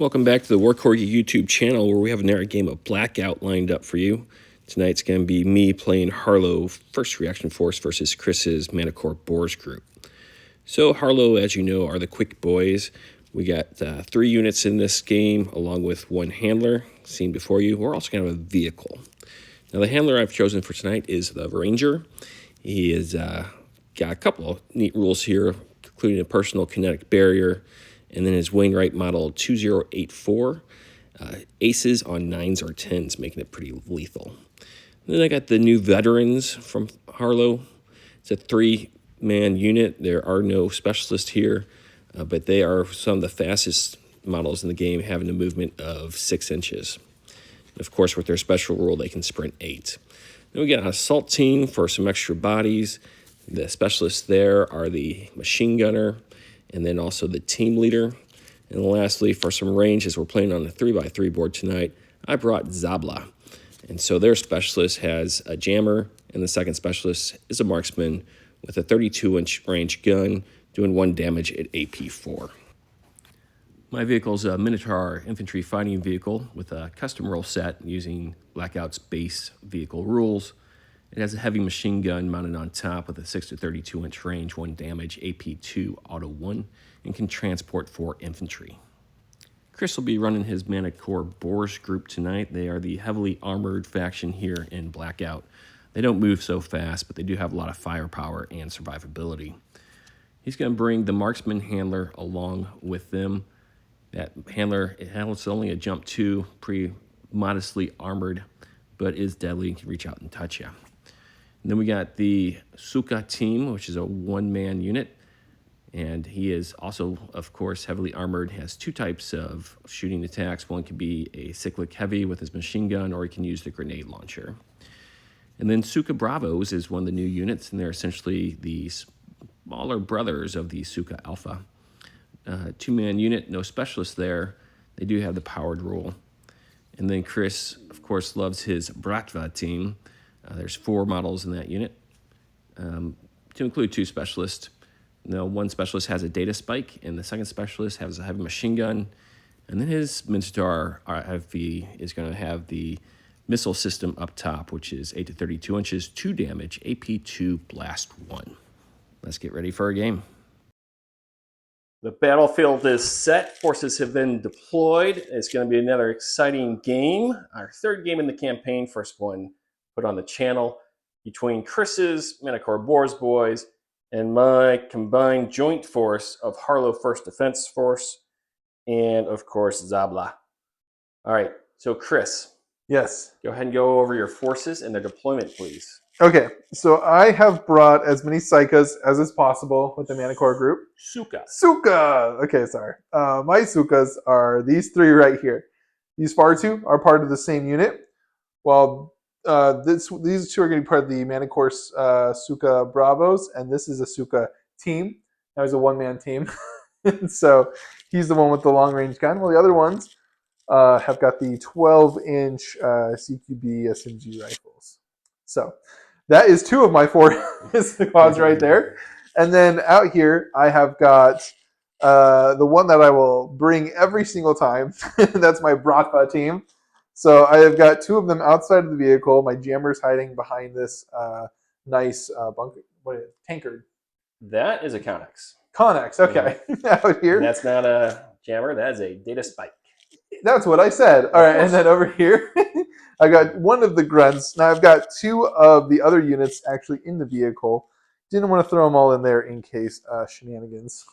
Welcome back to the Workhorse YouTube channel where we have another game of Blackout lined up for you. Tonight's going to be me playing Harlow First Reaction Force versus Chris's Manticor Borz Group. So Harlow, as you know, are the quick boys. We got 3 units in this game along with 1 handler seen before you. We're also going to have a vehicle. Now the handler I've chosen for tonight is the Ranger. He has got a couple of neat rules here, including a personal kinetic barrier, and then his Wainwright model 2084, aces on 9s or 10s, making it pretty lethal. And then I got the new veterans from Harlow. It's a 3-man unit. There are no specialists here, but they are some of the fastest models in the game, having a movement of 6 inches. And of course, with their special rule, they can sprint 8. Then we got an assault team for some extra bodies. The specialists there are the machine gunner, and then also the team leader. And lastly, for some range, as we're playing on a 3x3 board tonight, I brought Zabla. And so their specialist has a jammer, and the second specialist is a marksman with a 32-inch range gun, doing 1 damage at AP4. My vehicle is a Minotaur infantry fighting vehicle with a custom roll set using Blackout's base vehicle rules. It has a heavy machine gun mounted on top with a 6 to 32-inch range, 1 damage, AP2, auto 1, and can transport 4 infantry. Chris will be running his Manticor Borz Group tonight. They are the heavily armored faction here in Blackout. They don't move so fast, but they do have a lot of firepower and survivability. He's going to bring the marksman handler along with them. That handler, it's only a jump 2, pretty modestly armored, but is deadly and can reach out and touch you. And then we got the Suka team, which is a 1-man unit. And he is also, of course, heavily armored. He has 2 types of shooting attacks. One can be a cyclic heavy with his machine gun, or he can use the grenade launcher. And then Suka Bravos is one of the new units, and they're essentially the smaller brothers of the Suka Alpha. 2-man unit, no specialists there. They do have the powered rule. And then Chris, of course, loves his Bratva team. There's 4 models in that unit, to include 2 specialists. Now, 1 specialist has a data spike, and the second specialist has a heavy machine gun. And then his Minotaur RFV is going to have the missile system up top, which is 8 to 32 inches, 2 damage, AP2, blast 1. Let's get ready for a game. The battlefield is set. Forces have been deployed. It's going to be another exciting game. Our 3rd game in the campaign, first one put on the channel, between Chris's Manticor Borz boys and my combined joint force of Harlow First Defense Force and, of course, Zabla. All right, so Chris. Yes. Go ahead and go over your forces and their deployment, please. Okay, so I have brought as many Psychas as is possible with the Manticor group. Suka. Suka! Okay, sorry. My Sukas are these 3 right here. These far 2 are part of the same unit, while these 2 are going to be part of the Manticor Suka Bravos, and this is a Suka team. That was a 1-man team. So he's the one with the long-range gun, while the other ones have got the 12-inch CQB SMG rifles. So that is 2 of my 4 squads right there. And then out here, I have got the one that I will bring every single time. That's my Bratva team. So I have got 2 of them outside of the vehicle. My jammer's hiding behind this nice bunker. What is it? Tankard. That is a Connex. Connex, okay. Out here. And that's not a jammer. That is a data spike. That's what I said. All right, and then over here, I got 1 of the grunts. Now I've got 2 of the other units actually in the vehicle. Didn't want to throw them all in there in case shenanigans.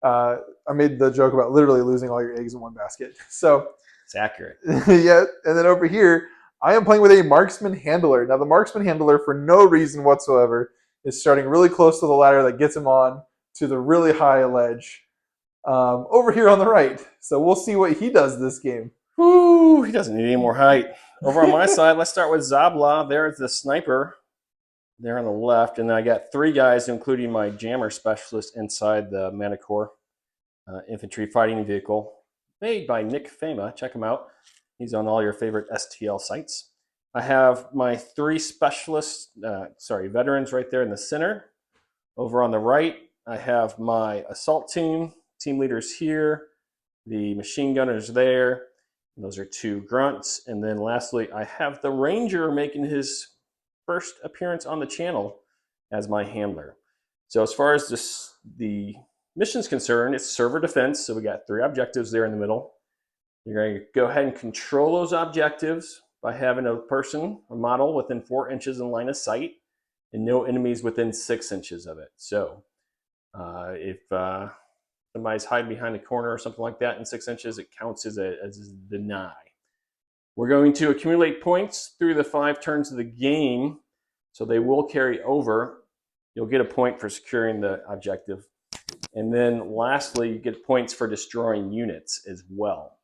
I made the joke about literally losing all your eggs in one basket. So it's accurate. Yeah, and then over here, I am playing with a marksman handler. Now the marksman handler, for no reason whatsoever, is starting really close to the ladder that gets him on to the really high ledge. Over here on the right. So we'll see what he does this game. Woo, he doesn't need any more height. Over on my side, let's start with Zabla. There's the sniper there on the left. And I got 3 guys, including my jammer specialist, inside the Manticor infantry fighting vehicle, made by Nick Fama. Check him out. He's on all your favorite STL sites. I have my 3 specialists, veterans right there in the center. Over on the right, I have my assault team leaders here. The machine gunner's there. Those are 2 grunts. And then lastly, I have the ranger making his first appearance on the channel as my handler. So as far as the mission's concerned, it's server defense. So we got 3 objectives there in the middle. You're going to go ahead and control those objectives by having a person, a model, within 4 inches in line of sight and no enemies within 6 inches of it. So if somebody's hiding behind a corner or something like that in 6 inches, it counts as a deny. We're going to accumulate points through the 5 turns of the game, so they will carry over. You'll get a point for securing the objective. And then lastly, you get points for destroying units as well.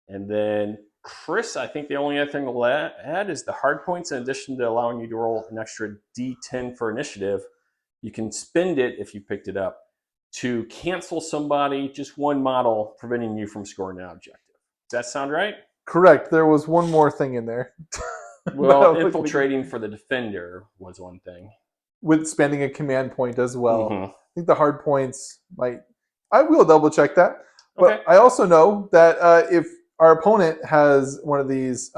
And then Chris, I think the only other thing we'll add is the hard points. In addition to allowing you to roll an extra D10 for initiative, you can spend it, if you picked it up, to cancel somebody, just 1 model, preventing you from scoring an objective. Does that sound right? Correct. There was one more thing in there. Well, infiltrating for the defender was one thing. With spending a command point as well. Mm-hmm. I think the hard points might... I will double check that. But Okay. I also know that if our opponent has one of these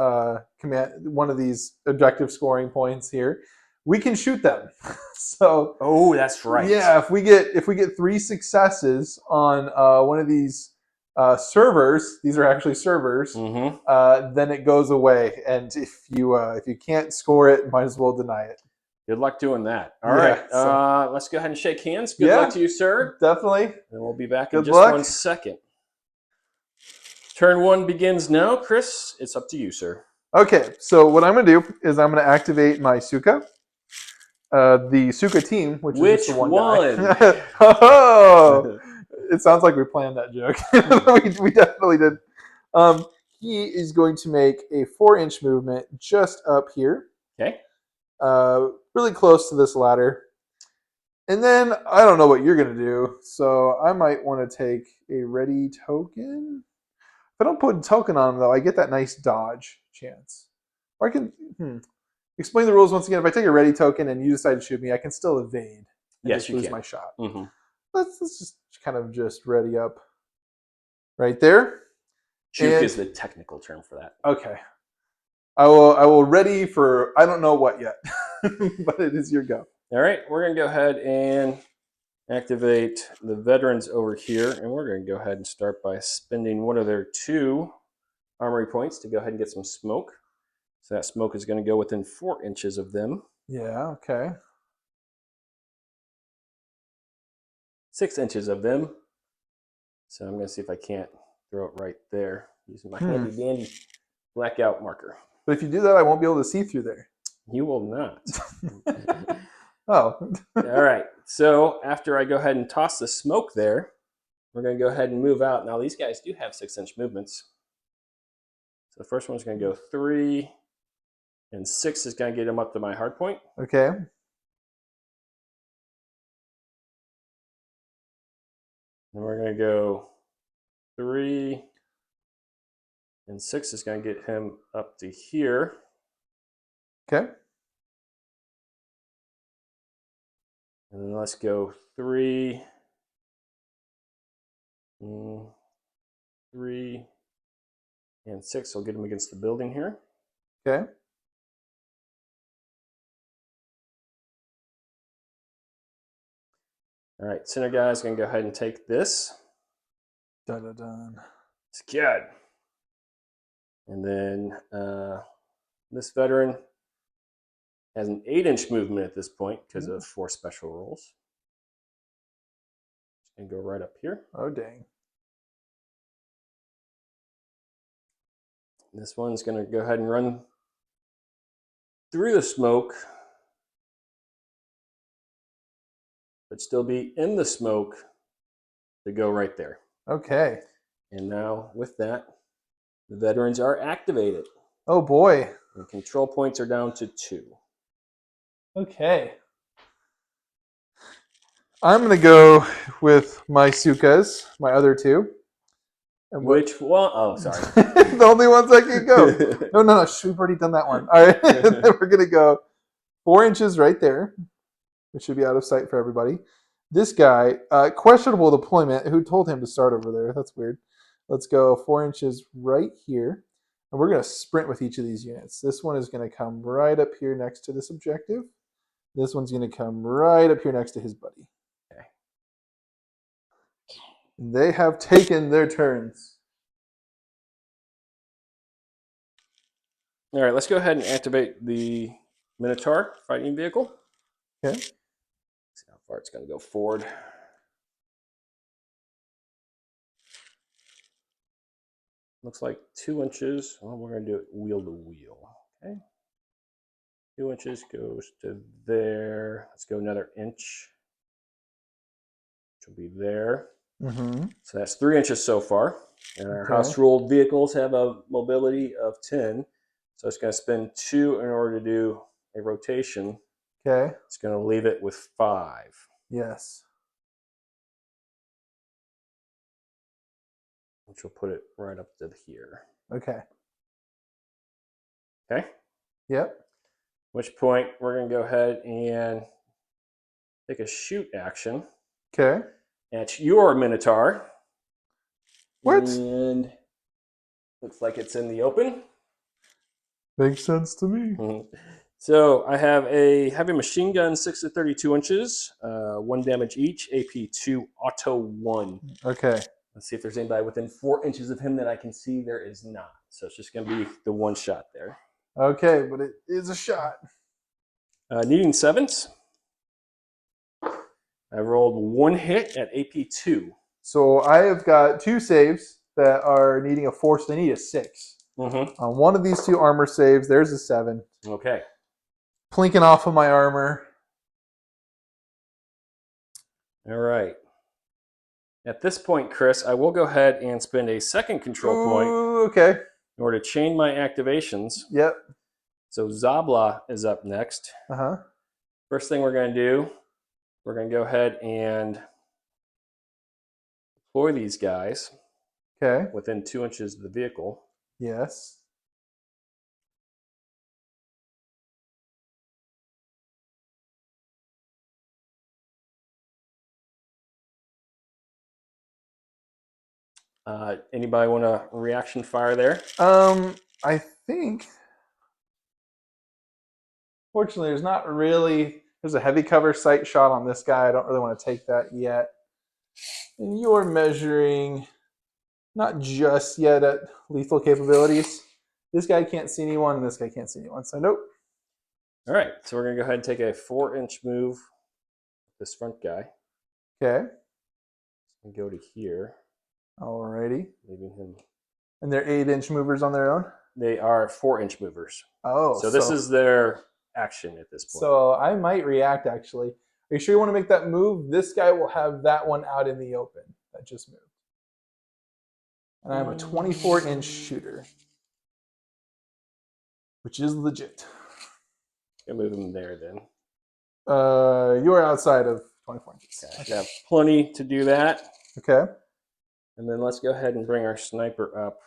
objective scoring points here, we can shoot them. So oh, that's right. Yeah, if we get 3 successes on one of these servers, these are actually servers, then it goes away. And if you can't score it, might as well deny it. Good luck doing that. All right, let's go ahead and shake hands. Good luck to you, sir. Definitely. And we'll be back in just 1 second. Turn 1 begins now. Chris, it's up to you, sir. Okay, so what I'm going to do is I'm going to activate my Suka. The Suka team, which is just the one guy. Oh, it sounds like we planned that joke. we definitely did. He is going to make a 4-inch movement just up here. Okay. Really close to this ladder. And then I don't know what you're going to do, so I might want to take a ready token. If I don't put a token on him, though, I get that nice dodge chance. Or I can... Explain the rules once again. If I take a ready token and you decide to shoot me, I can still evade. Yes, you lose can. My shot. Mm-hmm. Let's just kind of just ready up right there. Juke is the technical term for that. Okay. I will ready for I don't know what yet, but it is your go. All right, we're going to go ahead and activate the veterans over here, and we're going to go ahead and start by spending one of their 2 armory points to go ahead and get some smoke. So that smoke is going to go within 4 inches of them. Yeah, okay. 6 inches of them. So I'm going to see if I can't throw it right there using my handy dandy blackout marker. But if you do that, I won't be able to see through there. You will not. Oh. All right. So after I go ahead and toss the smoke there, we're going to go ahead and move out. Now these guys do have 6-inch movements. So the first one's going to go 3. And 6 is going to get him up to my hard point. Okay. Then we're going to go 3. And 6 is going to get him up to here. Okay. And then let's go 3. 3. And 6 will get him against the building here. Okay. All right, center guy is going to go ahead and take this. Dun-dun-dun. It's good. And then this veteran has an 8-inch movement at this point because of 4 special rolls. It's going to go right up here. Oh, dang. This one's going to go ahead and run through the smoke, but still be in the smoke to go right there. Okay. And now with that, the veterans are activated. Oh boy. And control points are down to 2. Okay. I'm going to go with my Sukas, my other 2. And which one? Oh, sorry. The only ones I can go. No. We've already done that one. All right. And then we're going to go 4 inches right there, which should be out of sight for everybody. This guy, questionable deployment. Who told him to start over there? That's weird. Let's go 4 inches right here. And we're going to sprint with each of these units. This one is going to come right up here next to this objective. This one's going to come right up here next to his buddy. Okay. They have taken their turns. All right, let's go ahead and activate the Minotaur fighting vehicle. Okay. See how far it's going to go forward. Looks like 2 inches. Well, we're going to do it wheel to wheel. Okay. 2 inches goes to there. Let's go another inch, which will be there. Mm-hmm. So that's 3 inches so far. And our Okay. house ruled vehicles have a mobility of 10. So it's going to spend 2 in order to do a rotation. Okay. It's going to leave it with 5. Yes. Which will put it right up to here. Okay. Okay. Yep. Which point we're going to go ahead and take a shoot action. Okay. At your Minotaur. What? And looks like it's in the open. Makes sense to me. Mm-hmm. So I have a heavy machine gun, 6 to 32 inches, 1 damage each, AP2, auto 1. Okay. Let's see if there's anybody within 4 inches of him that I can see. There is not. So it's just going to be the 1 shot there. Okay, but it is a shot. Needing 7s. I rolled 1 hit at AP2. So I have got 2 saves that are needing a 4, so they need a 6. Mm-hmm. On one of these 2 armor saves, there's a 7. Okay. Plinking off of my armor. All right. At this point, Chris, I will go ahead and spend a second control point Okay. in order to chain my activations. Yep. So Zabla is up next. Uh-huh. First thing we're going to do, we're going to go ahead and deploy these guys Okay. within 2 inches of the vehicle. Yes. Anybody want a reaction fire there? I think fortunately there's not really there's a heavy cover sight shot on this guy. I don't really want to take that yet. And you're measuring not just yet at lethal capabilities. This guy can't see anyone, and this guy can't see anyone. So nope. All right, so we're going to go ahead and take a 4-inch move with this front guy. Okay. And go to here. Alrighty. Leaving him. And they're 8-inch movers on their own? They are 4-inch movers. Oh. So this is their action at this point. So I might react, actually. Are you sure you want to make that move? This guy will have that one out in the open that just moved. And I'm a 24-inch shooter, which is legit. I'll move him there then. You're outside of 24 inches. Okay. I should have plenty to do that. Okay. And then let's go ahead and bring our sniper up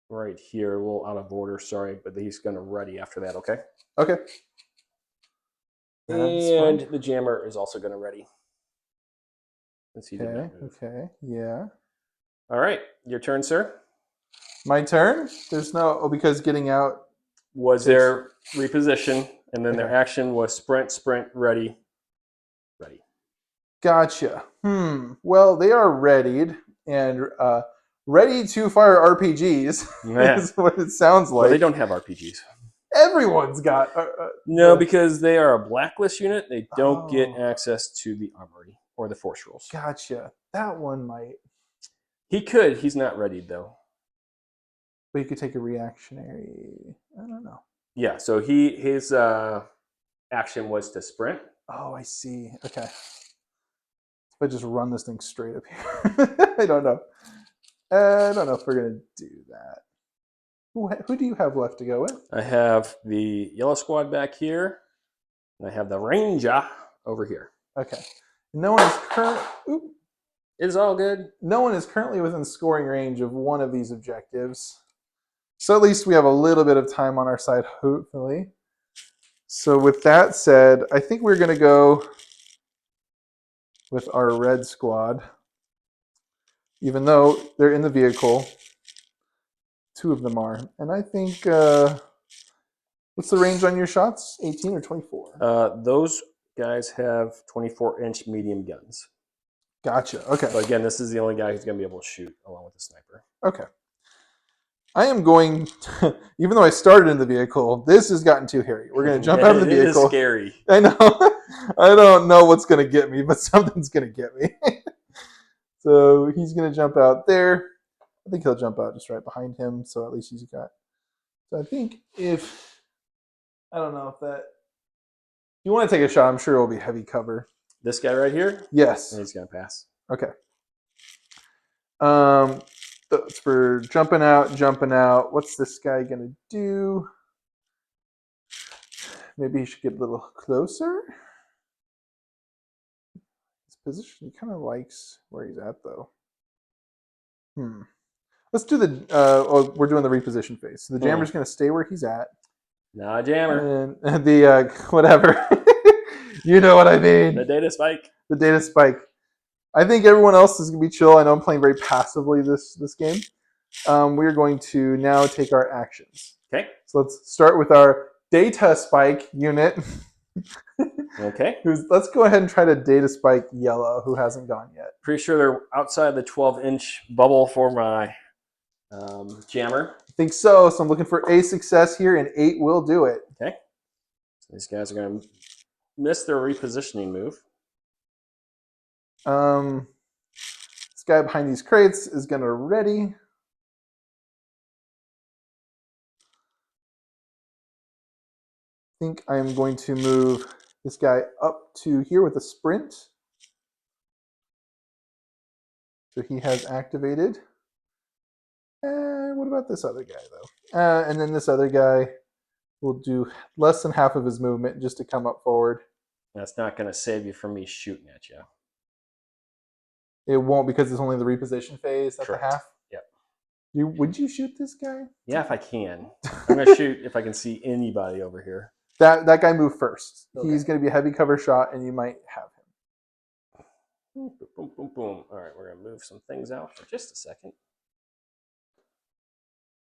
right here. A little out of order, sorry, but he's going to ready after that, okay? Okay. And the jammer is also going to ready. Since he did Okay. not move. Okay. Yeah. All right, your turn, sir. My turn? There's no... Oh, because getting out... Was their reposition, and then their Okay. action was sprint, sprint, ready, ready. Gotcha. Well, they are readied and ready to fire RPGs Yeah. is what it sounds like. Well, they don't have RPGs. Everyone's got... No, because they are a blacklist unit. They don't get Oh. access to the armory or the force rules. Gotcha. That one might... He could. He's not ready, though. But you could take a reactionary... I don't know. Yeah, so his action was to sprint. Oh, I see. Okay. If I just run this thing straight up here. I don't know. I don't know if we're going to do that. Who do you have left to go with? I have the yellow squad back here, and I have the ranger over here. Okay. No one is It's all good. No one is currently within scoring range of one of these objectives. So at least we have a little bit of time on our side, hopefully. So with that said, I think we're going to go with our red squad. Even though they're in the vehicle, 2 of them are. And I think, what's the range on your shots? 18 or 24? Those guys have 24-inch medium guns. Gotcha. Okay. So again, this is the only guy who's going to be able to shoot along with the sniper. Okay. I am going, even though I started in the vehicle, this has gotten too hairy. We're going to jump out of the vehicle. It is scary. I know. I don't know what's going to get me, but something's going to get me. So he's going to jump out there. I think he'll jump out just right behind him, so at least he's got. So I think I don't know if that. If you want to take a shot, I'm sure it will be heavy cover. This guy right here? Yes. And he's going to pass. Okay. That's for jumping out. What's this guy going to do? Maybe he should get a little closer. His position, he kind of likes where he's at, though. Let's do the, we're doing the reposition phase. So the jammer's going to stay where he's at. Nah, jammer. And the, whatever. You know what I mean. The data spike. The data spike. I think everyone else is going to be chill. I know I'm playing very passively this game. We're going to now take our actions. Okay. So let's start with our data spike unit. Okay. Let's go ahead and try to data spike yellow, who hasn't gone yet. Pretty sure they're outside the 12-inch bubble for my jammer. I think so. So I'm looking for a success here, and 8 will do it. Okay. So these guys are going to miss their repositioning move. This guy behind these crates is going to ready. I think I'm going to move this guy up to here with a sprint. So he has activated. And what about this other guy, though? And then this other guy will do less than half of his movement just to come up forward. That's not going to save you from me shooting at you. It won't because it's only the reposition phase at Correct. the half? Yep. Would you shoot this guy? Yeah, if I can. I'm going to shoot if I can see anybody over here. That guy moved first. Okay. He's going to be a heavy cover shot, and you might have him. Boom, boom, boom, boom. All right, we're going to move some things out for just a second.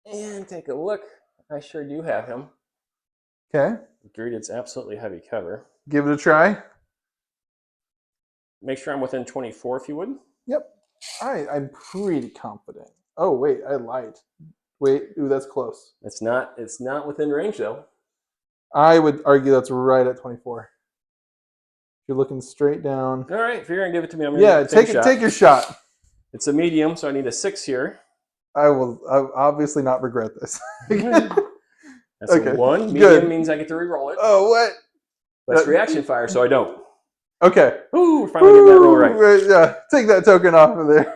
And take a look. I sure do have him. Okay. Agreed, it's absolutely heavy cover. Give it a try. Make sure I'm within 24 if you would. Yep. I'm pretty confident. Oh, wait, I lied. Wait, ooh, that's close. It's not within range, though. I would argue that's right at 24. You're looking straight down. All right, if you're going to give it to me, I'm going to take your shot. It's a medium, so I need a 6 here. I'll obviously not regret this. That's okay. a 1. Medium Good. means I get to reroll it. Oh, what? That's reaction fire, so I don't. Okay. Ooh, we're finally getting that roll right. Yeah, take that token off of there.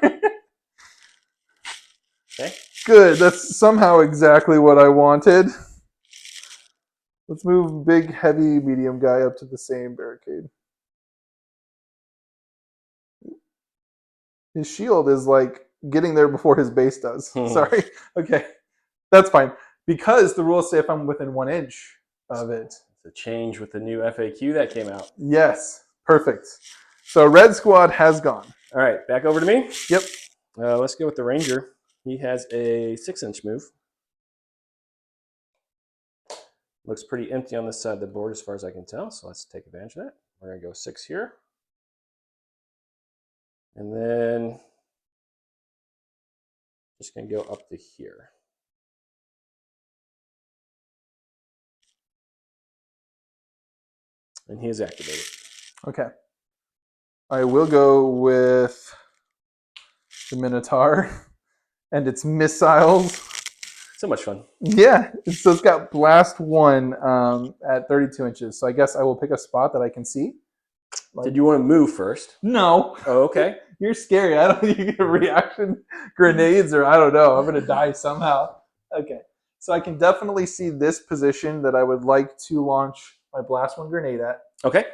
Okay. Good. That's somehow exactly what I wanted. Let's move big, heavy, medium guy up to the same barricade. His shield is like getting there before his base does. Sorry. Okay. That's fine. Because the rules say if I'm within 1 inch of it. It's a change with the new FAQ that came out. Yes. Perfect. So red squad has gone. All right, back over to me. Yep. Let's go with the Ranger. He has a 6-inch move. Looks pretty empty on this side of the board as far as I can tell, so let's take advantage of that. We're going to go 6 here. And then just going to go up to here. And he is activated. Okay. I will go with the Minotaur and its missiles. So much fun. Yeah. So it's got blast 1 at 32 inches. So I guess I will pick a spot that I can see. Did you want to move first? No. Oh, okay. You're scary. I don't think you get reaction grenades or I don't know. I'm going to die somehow. Okay. So I can definitely see this position that I would like to launch my blast 1 grenade at. Okay.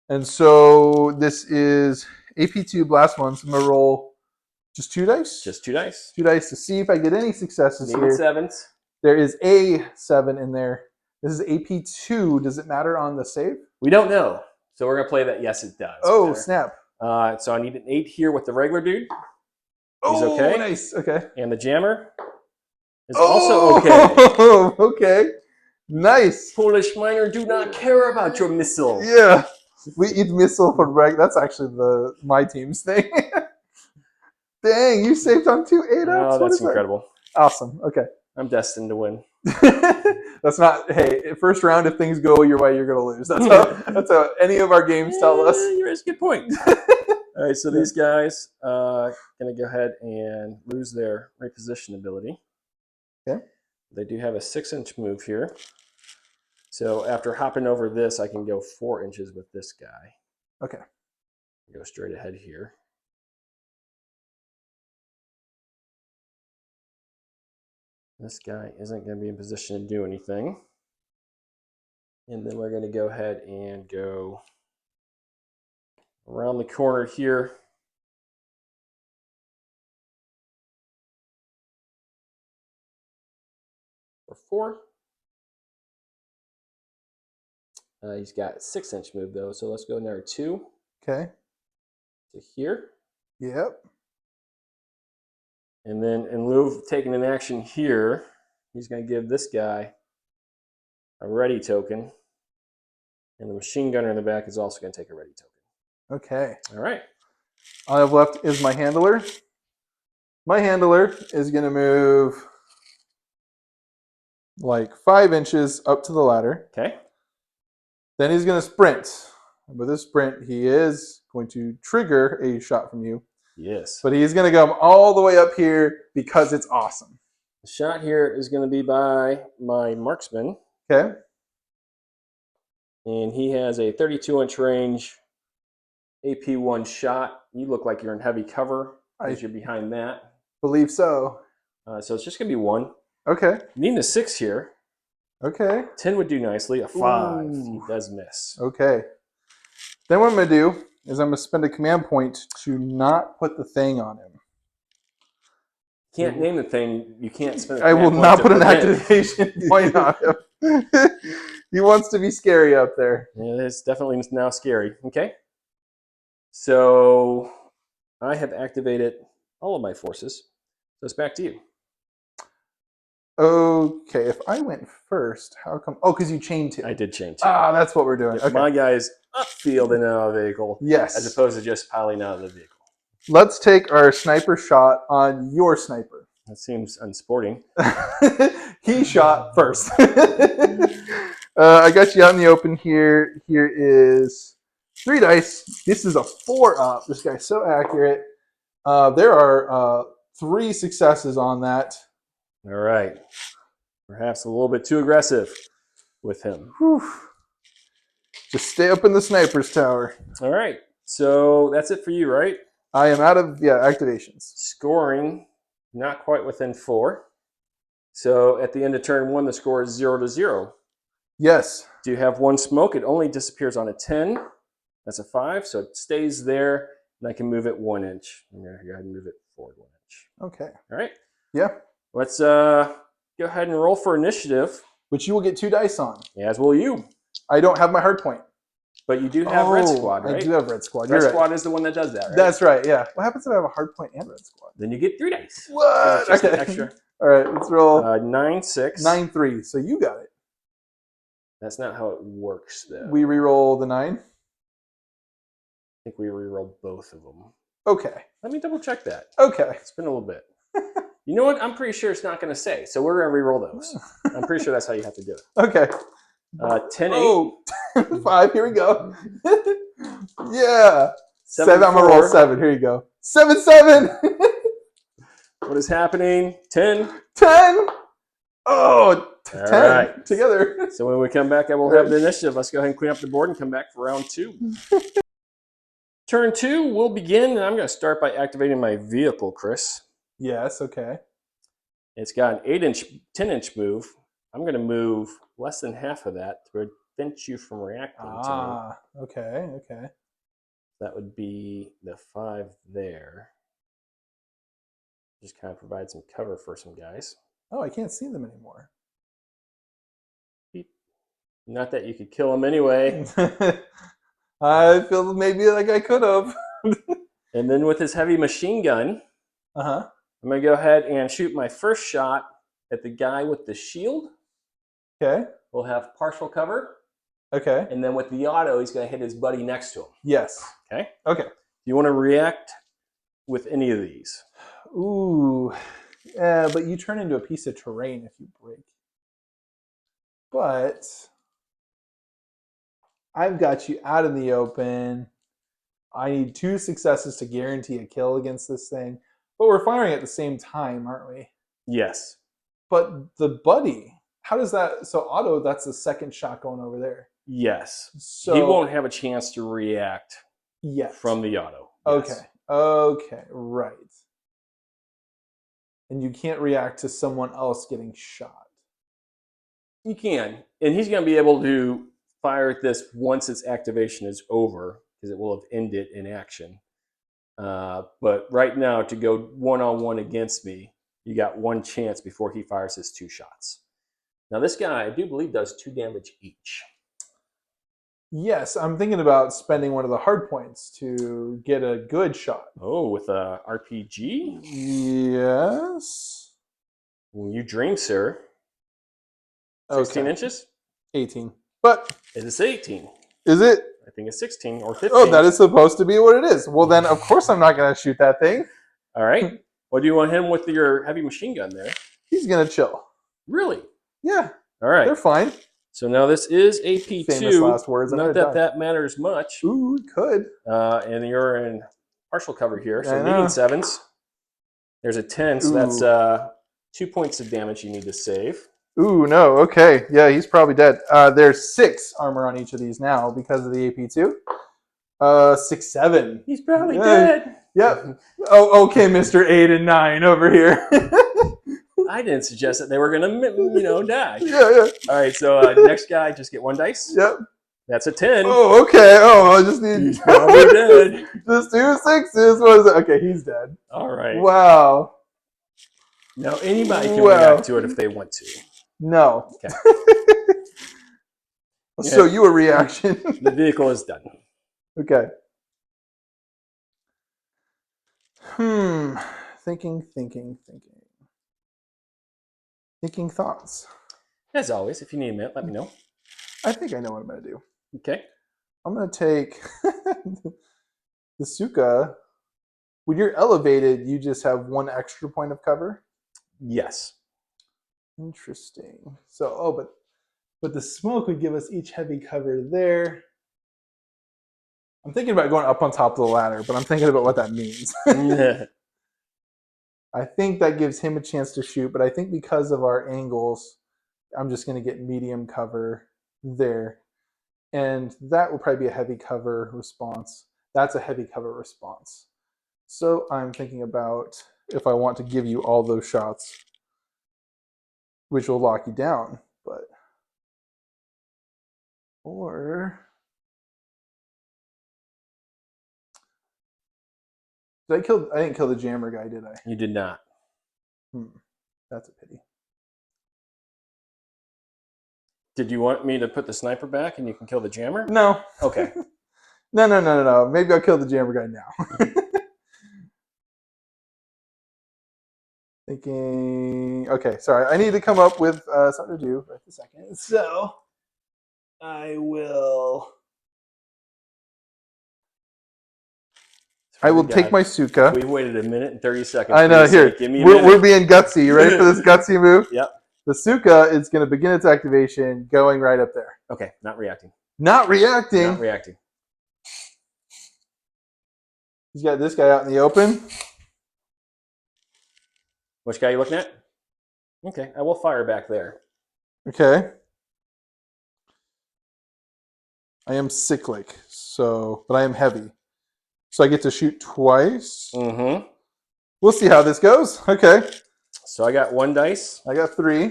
And so this is AP2 blast 1. So I'm going to roll just 2 dice? Just 2 dice. 2 dice to see if I get any successes Need here. 7s. There is a 7 in there. This is AP2. Does it matter on the save? We don't know. So we're going to play that yes, it does. Oh, snap. So I need an 8 here with the regular dude. He's Oh, okay. nice. Okay. And the jammer is also okay. Okay. Nice. Polish miner do not care about your missile. Yeah. We eat missile for breakfast. That's actually my team's thing. Dang, you saved on 2 8-ups. Oh, that's incredible. Awesome. Okay. I'm destined to win. That's not. Hey, first round. If things go your way, you're gonna lose. That's how any of our games tell us. That's a good point. All right, so these guys gonna go ahead and lose their reposition ability. Okay. They do have a 6-inch move here. So after hopping over this, I can go 4 inches with this guy. Okay. Go straight ahead here. This guy isn't going to be in position to do anything. And then we're going to go ahead and go around the corner here. For 4. He's got a 6-inch move though, so let's go another 2. Okay. To here. Yep. And then in lieu of taking an action here, he's going to give this guy a ready token. And the machine gunner in the back is also going to take a ready token. Okay. All right. All I have left is my handler. My handler is going to move like 5 inches up to the ladder. Okay. Then he's going to sprint. With this sprint, he is going to trigger a shot from you. Yes. But he's going to come all the way up here because it's awesome. The shot here is going to be by my marksman. Okay. And he has a 32-inch range AP1 shot. You look like you're in heavy cover because you're behind that. Believe so. So it's just going to be 1. Okay. Needing a 6 here. Okay. 10 would do nicely. A 5. Ooh. He does miss. Okay. Then what I'm going to do is I'm going to spend a command point to not put the thing on him. Can't name the thing. You can't spend. I will not put an activation point on him. He wants to be scary up there. Yeah, it's definitely now scary. Okay. So I have activated all of my forces. So it's back to you. Okay, if I went first, how come? Oh, because you chained 2. I did chain 2. Ah, that's what we're doing. Okay. My guy's upfield and out of the vehicle. Yes. As opposed to just piling out of the vehicle. Let's take our sniper shot on your sniper. That seems unsporting. He shot first. I got you out in the open here. Here is 3 dice. This is a 4-up. This guy's so accurate. There are 3 successes on that. All right. Perhaps a little bit too aggressive with him. Whew. Just stay up in the sniper's tower. All right. So that's it for you, right? I am out of activations. Scoring, not quite within 4. So at the end of turn 1, the score is 0-0. Yes. Do you have 1 smoke? It only disappears on a 10. That's a 5, so it stays there, and I can move it 1 inch. I'm going to go ahead and move it forward 1 inch. Okay. All right. Yeah. Let's go ahead and roll for initiative. Which you will get 2 dice on. As will you. I don't have my hard point. But you do have Red Squad, right? I do have Red Squad. Red You're Squad right. is the one that does that, right? That's right, yeah. What happens if I have a hard point and Red Squad? Then you get 3 dice. What? So Okay. extra. All right, let's roll. 9-6. 9-3. So you got it. That's not how it works, though. We re-roll the 9. I think we re-roll both of them. Okay. Let me double check that. Okay. It's been a little bit. You know what? I'm pretty sure it's not going to say. So we're going to re-roll those. I'm pretty sure that's how you have to do it. Okay. 10-8. Oh, 5. Here we go. Yeah. 7, I'm going to roll 7. Here you go. 7-7. What is happening? 10. 10. Oh, 10. All right. Together. So when we come back, I will have the initiative. Let's go ahead and clean up the board and come back for round 2. Turn 2 will begin, and I'm going to start by activating my vehicle, Chris. Yes, okay. It's got an 8-inch, 10-inch move. I'm going to move less than half of that to prevent you from reacting to me. Ah, okay, okay. That would be the 5 there. Just kind of provide some cover for some guys. Oh, I can't see them anymore. Not that you could kill them anyway. I feel maybe like I could have. And then with his heavy machine gun, Uh-huh. I'm going to go ahead and shoot my first shot at the guy with the shield. Okay. We'll have partial cover. Okay. And then with the auto, he's going to hit his buddy next to him. Yes. Okay? Okay. Do you want to react with any of these? Ooh. Yeah, but you turn into a piece of terrain if you break. But I've got you out in the open. I need 2 successes to guarantee a kill against this thing. But we're firing at the same time, aren't we? Yes. But the buddy, how does that? So auto, that's the second shot going over there. Yes. So he won't have a chance to react yet from the auto. Okay. Yes. Okay. Right. And you can't react to someone else getting shot. You can. And he's going to be able to fire at this once its activation is over, because it will have ended in action. But right now, to go one-on-one against me, you got 1 chance before he fires his 2 shots. Now, this guy, I do believe, does 2 damage each. Yes, I'm thinking about spending one of the hard points to get a good shot. Oh, with a RPG? Yes. Well, you dream, sir. 16 Okay. inches? 18. But It's 18. is it? I think it's 16 or 15. Oh, that is supposed to be what it is. Well, then, of course, I'm not going to shoot that thing. All right. What do you want him with your heavy machine gun there? He's going to chill. Really? Yeah. All right. They're fine. So now this is AP2. Famous last words. Not that that matters much. Ooh, it could. And you're in partial cover here. So I know. needing 7s. There's a 10, so Ooh. that's 2 points of damage you need to save. Ooh, no. Okay. Yeah, he's probably dead. There's 6 armor on each of these now because of the AP2. 6, 7. He's probably dead. Yep. Oh, okay, Mr. 8 and 9 over here. I didn't suggest that they were going to, die. Yeah. All right, so next guy, just get 1 dice. Yep. That's a 10. Oh, okay. Oh, I just need... He's probably dead. Just 2 6s. What is it? Okay, he's dead. All right. Wow. Now, anybody can react to it if they want to. No. Okay. So you a reaction. The vehicle is done. Okay. Thinking thoughts. As always, if you need a minute, let me know. I think I know what I'm going to do. Okay. I'm going to take the Suka. When you're elevated, you just have 1 extra point of cover? Yes. Interesting. So, but the smoke would give us each heavy cover there. I'm thinking about going up on top of the ladder, but I'm thinking about what that means. I think that gives him a chance to shoot, but I think because of our angles, I'm just going to get medium cover there. And that will probably be a heavy cover response. That's a heavy cover response. So I'm thinking about if I want to give you all those shots, which will lock you down, but... Or... I didn't kill the jammer guy, did I? You did not. That's a pity. Did you want me to put the sniper back and you can kill the jammer? No. Okay. No. Maybe I'll kill the jammer guy now. Thinking... Okay, sorry. I need to come up with something to do right this second. So, I will... I will take my Suka. We waited a minute and 30 seconds. I know. Here, give me a minute. We're being gutsy. You ready for this gutsy move? Yep. The Suka is going to begin its activation going right up there. Okay, not reacting. Not reacting? Not reacting. He's got this guy out in the open. Which guy are you looking at? Okay, I will fire back there. Okay. I am cyclic, but I am heavy. So I get to shoot twice. Mm-hmm. We'll see how this goes. Okay. So I got 1 dice. I got 3.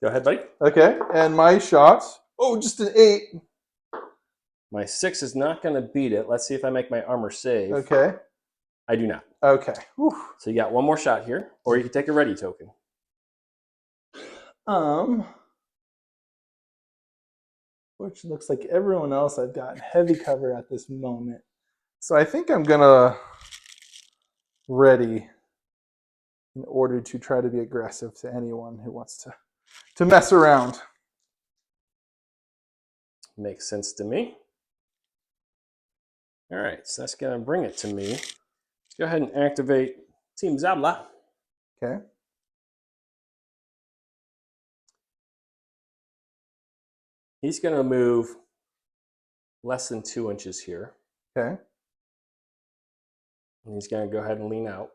Go ahead, buddy. Okay. And my shot. Oh, just an 8. My 6 is not going to beat it. Let's see if I make my armor save. Okay. I do not. Okay. Whew. So you got 1 more shot here, or you can take a ready token. Which looks like everyone else I've got heavy cover at this moment. So I think I'm gonna ready in order to try to be aggressive to anyone who wants to mess around. Makes sense to me. All right, so that's going to bring it to me. Let's go ahead and activate Team Zabla. Okay. He's going to move less than 2 inches here. Okay. And he's going to go ahead and lean out.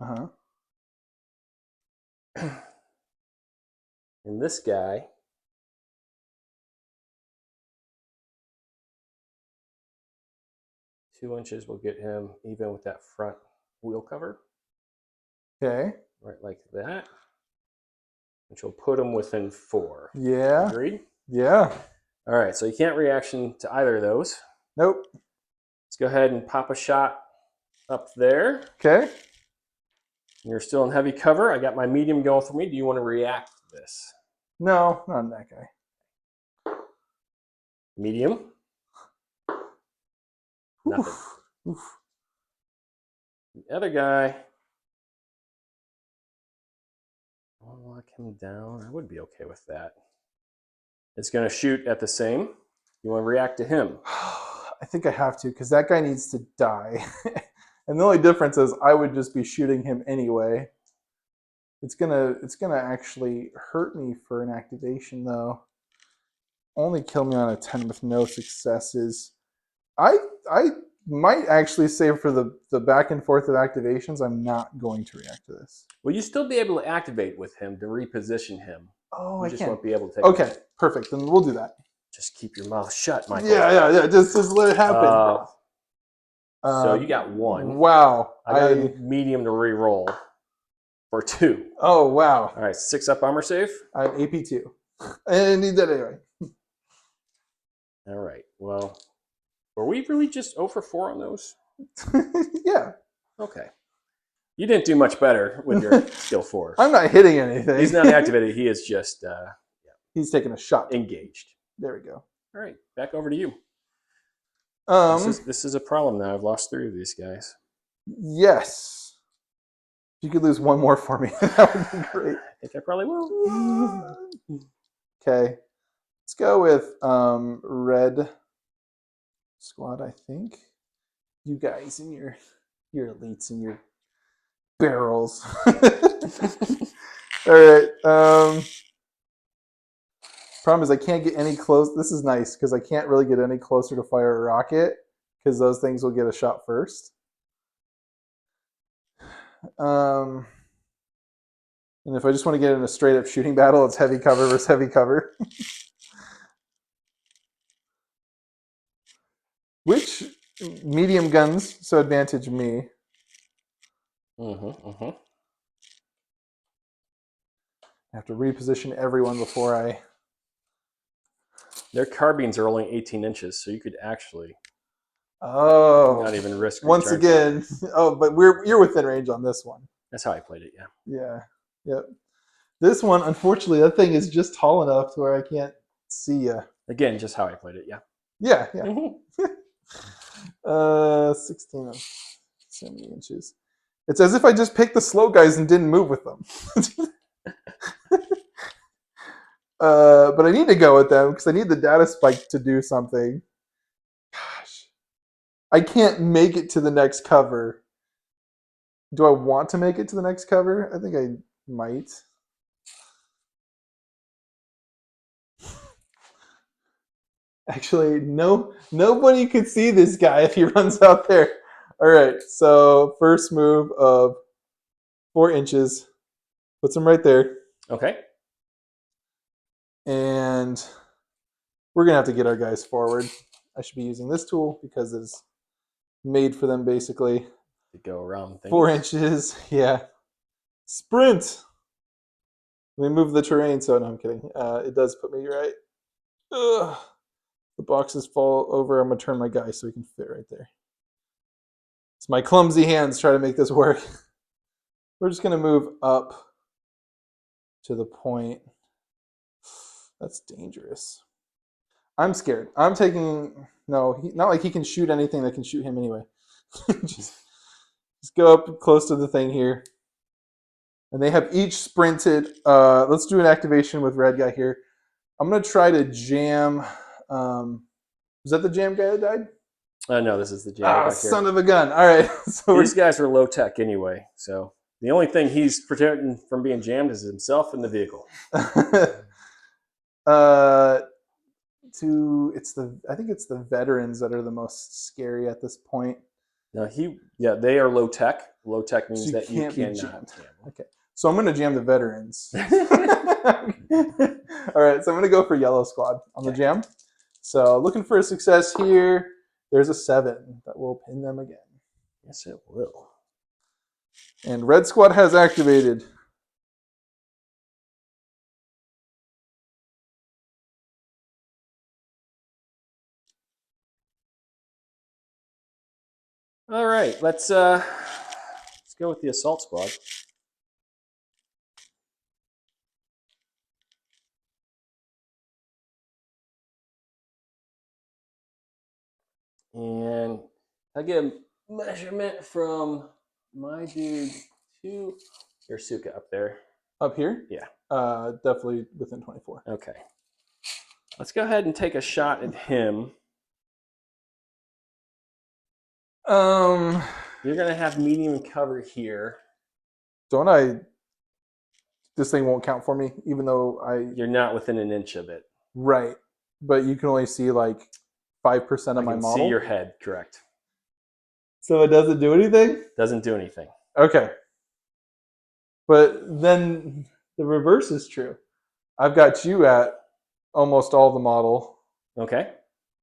Uh-huh. And this guy, two inches will get him even with that front wheel cover. Okay. Right like that. Which will put him within 4. Yeah. Agreed? Yeah. All right, so you can't reaction to either of those. Nope. Let's go ahead and pop a shot up there. Okay. You're still in heavy cover. I got my medium going for me. Do you want to react to this? No, not that guy. Medium? Nothing. Oof. The other guy, I'll lock him down. I would be okay with that. It's going to shoot at the same. You want to react to him? I think I have to because that guy needs to die. And the only difference is I would just be shooting him anyway. It's gonna actually hurt me for an activation though. Only kill me on a 10 with no successes. I might actually say for the back and forth of activations, I'm not going to react to this. Will you still be able to activate with him to reposition him? Oh, you I just can't. won't be able to take Okay, him. perfect. Then we'll do that. Just keep your mouth shut, Michael. Yeah. Just let it happen. So you got 1. Wow. I got a medium to re-roll for 2. Oh, wow. All right, 6 up armor save. I have AP2. I need that anyway. All right, well, were we really just 0 for 4 on those? Yeah. Okay. You didn't do much better with your skill 4. I'm not hitting anything. He's not activated. He is just He's taking a shot. engaged. There we go. All right, back over to you. This is a problem now. I've lost 3 of these guys. Yes. If you could lose one more for me, that would be great. I think I probably will. Okay. Let's go with red squad, I think. You guys and your elites and your barrels. All right. Problem is I can't get any close. This is nice because I can't really get any closer to fire a rocket because those things will get a shot first. And if I just want to get in a straight up shooting battle, it's heavy cover versus heavy cover. Which medium guns so advantage me? I have to reposition everyone before I. Their carbines are only 18 inches, so you could actually not even risk. Once again, but you're within range on this one. That's how I played it. Yeah. Yeah. Yep. This one, unfortunately, that thing is just tall enough to where I can't see you. Again, just how I played it. Yeah. Yeah. 16 of 70 inches. It's as if I just picked the slow guys and didn't move with them. But I need to go with them because I need the data spike to do something. Gosh. I can't make it to the next cover. Do I want to make it to the next cover? I think I might. Actually, nobody could see this guy if he runs out there. All right, so first move of 4 inches. Puts him right there. Okay. And we're going to have to get our guys forward. I should be using this tool because it's made for them basically. To go around things. 4 inches, yeah. Sprint! We move the terrain, so no, I'm kidding. It does put me right. Ugh. The boxes fall over. I'm going to turn my guy so he can fit right there. It's my clumsy hands trying to make this work. We're just going to move up to the point. That's dangerous. I'm scared. I'm taking No, not like he can shoot anything that can shoot him anyway. just, just go up close to the thing here. And they have each sprinted. Let's do an activation with red guy here. I'm going to try to jam. Was that the jam guy that died? No, this is the jam back son here. of a gun. All right. So These guys are low tech anyway, so the only thing he's protecting from being jammed is himself and the vehicle. I think it's the veterans that are the most scary at this point. Now they are low tech. Low tech means So that you can't be cannot jammed. jam them. Okay. So I'm going to jam the veterans. All right. So I'm going to go for yellow squad on the jam. So looking for a success here. There's a 7 that will pin them again. Yes, it will. And red squad has activated. All right, let's go with the assault squad. And I get a measurement from my dude to your Suka up there. Up here? Yeah. Definitely within 24. Okay. Let's go ahead and take a shot at him. You're going to have medium cover here. Don't I... This thing won't count for me, even though You're not within an inch of it. Right. But you can only see like 5% of my model. I can see your head, correct. So it doesn't do anything? Doesn't do anything. Okay. But then the reverse is true. I've got you at almost all the model. Okay.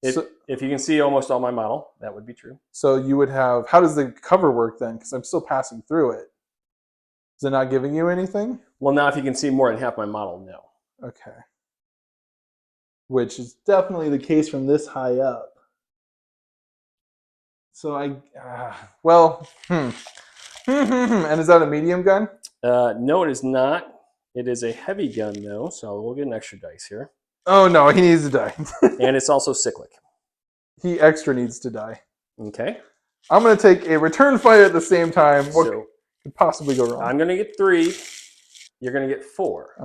If you can see almost all my model, that would be true. So you would have... How does the cover work then? Because I'm still passing through it. Is it not giving you anything? Well, now if you can see more than half my model, no. Okay. Which is definitely the case from this high up. So and is that a medium gun? No, it is not. It is a heavy gun, though, so we'll get an extra dice here. Oh, no, he needs to die. And it's also cyclic. He extra needs to die. Okay. I'm going to take a return fire at the same time. What could possibly go wrong? I'm going to get 3. You're going to get 4.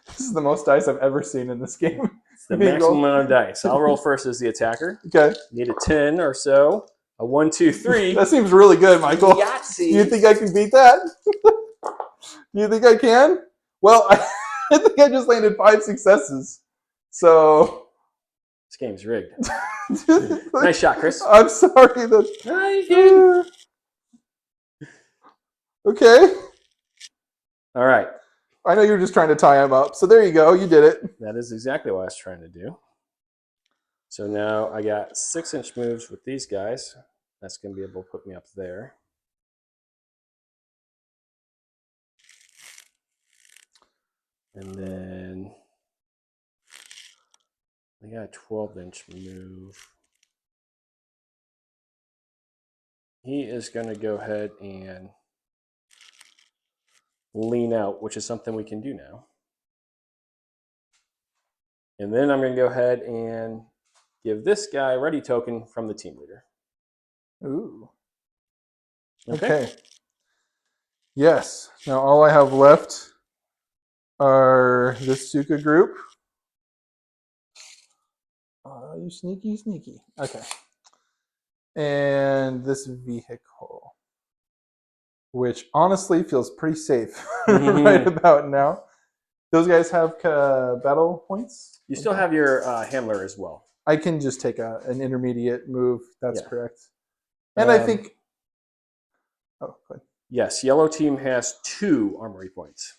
This is the most dice I've ever seen in this game. It's the maximum amount of dice. I'll roll first as the attacker. Okay. Need a 10 or so. A 1, 2, 3. That seems really good, Michael. Yahtzee. Do you think I can beat that? Do you think I can? Well, I think I just landed 5 successes. So... This game's rigged. Nice shot, Chris. I'm sorry. Okay. All right. I know you're just trying to tie him up. So there you go. You did it. That is exactly what I was trying to do. So now I got 6-inch moves with these guys. That's going to be able to put me up there. And then I got a 12-inch move. He is going to go ahead and lean out, which is something we can do now. And then I'm going to go ahead and give this guy a ready token from the team leader. Ooh. Okay. Yes. Now all I have left are this Suka group. You sneaky, sneaky. Okay. And this vehicle, which honestly feels pretty safe right about now. Those guys have battle points? You still have your handler as well. I can just take an intermediate move. That's correct. And I think... Oh, go ahead. Yes, yellow team has 2 armory points.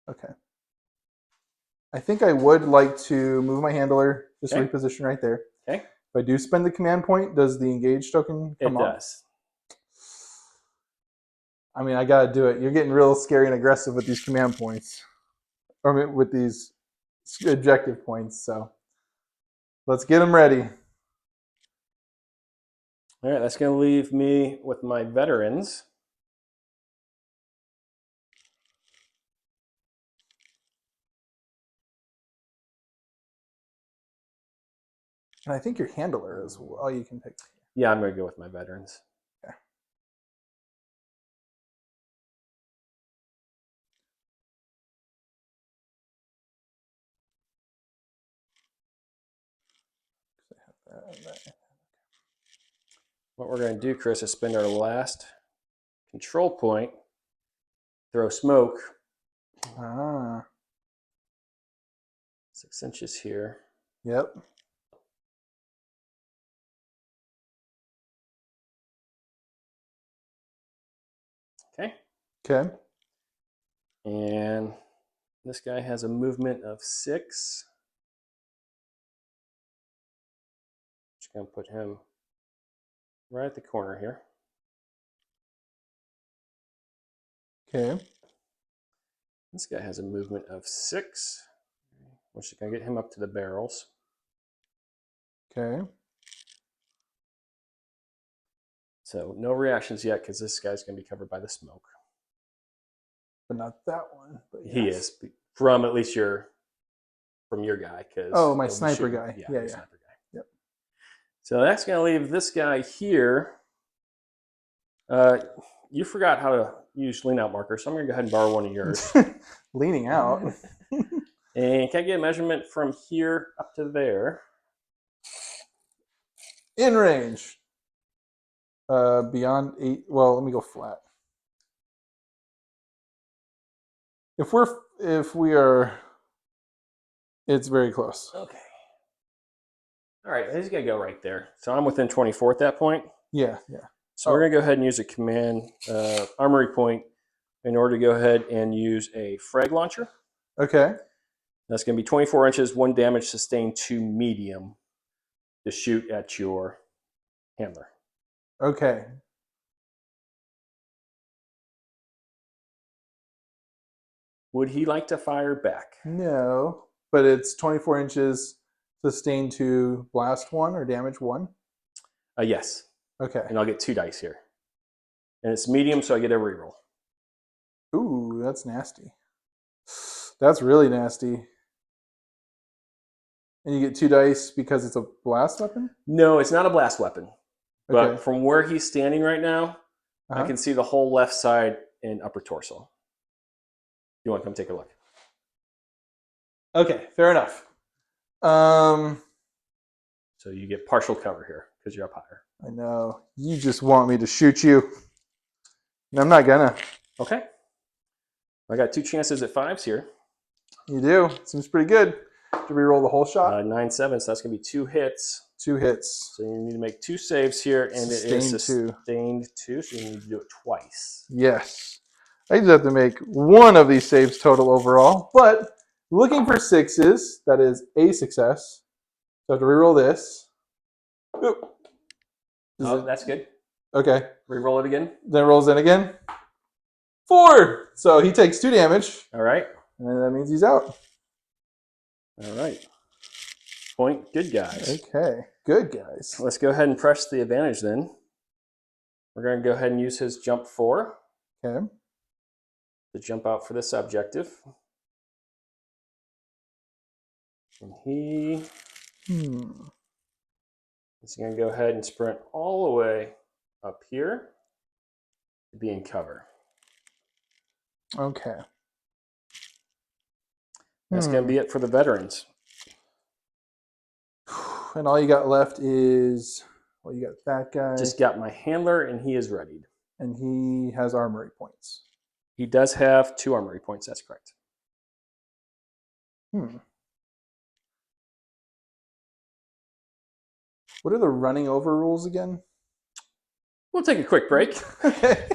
Okay. I think I would like to move my handler, just reposition right there. Okay. If I do spend the command point, does the engage token come off? It does. I mean, I got to do it. You're getting real scary and aggressive with these command points. I mean, with these objective points. So let's get them ready. All right, that's going to leave me with my veterans. And I think your handler is all you can pick. Yeah, I'm going to go with my veterans. Okay. What we're going to do, Chris, is spend our last control point, throw smoke. Ah. 6 inches here. Yep. Okay. Okay. And this guy has a movement of 6. Just going to put him right at the corner here. Okay. This guy has a movement of 6. We're just going to get him up to the barrels. Okay. So no reactions yet because this guy's going to be covered by the smoke. But not that one. But yes. He is from at least from your guy. Oh, my sniper guy. Yeah, Yeah. sniper guy. Yep. So that's going to leave this guy here. You forgot how to use lean out marker, so I'm going to go ahead and borrow one of yours. Leaning out. And can I get a measurement from here up to there? In range. Beyond 8. Well, let me go flat. If we are, it's very close. Okay. All right, he's going to go right there. So I'm within 24 at that point. Yeah. So we're going to go ahead and use a command armory point in order to go ahead and use a frag launcher. Okay. That's going to be 24 inches, 1 damage sustained to medium to shoot at your handler. Okay. Would he like to fire back? No, but it's 24 inches sustained to blast 1 or damage 1? Yes. Okay. And I'll get 2 dice here. And it's medium, so I get a reroll. Ooh, that's nasty. That's really nasty. And you get 2 dice because it's a blast weapon? No, it's not a blast weapon. Okay. But from where he's standing right now, I can see the whole left side and upper torso. You want to come take a look? Okay, fair enough. So you get partial cover here because you're up higher. I know. You just want me to shoot you. And I'm not gonna. Okay. I got 2 chances at 5s here. You do. Seems pretty good. Do we roll the whole shot? 9-7, so that's going to be 2 hits. 2 hits. So you need to make 2 saves here, and Sustained it is 2. sustained 2, so you need to do it twice. Yes. I just have to make 1 of these saves total overall, but looking for 6s, that is a success. So I have to reroll this. Oop. That's good. Okay. Reroll it again. Then it rolls in again. 4! So he takes 2 damage. All right. And that means he's out. All right. Point, good guys. Okay. Good guys. Let's go ahead and press the advantage then. We're going to go ahead and use his jump 4. Okay. To jump out for this objective. And he is going to go ahead and sprint all the way up here to be in cover. Okay. That's going to be it for the veterans. And all you got left is, well, you got that guy. Just got my handler, and he is readied. And he has armory points. He does have 2 armory points, that's correct. What are the running over rules again? We'll take a quick break. Okay.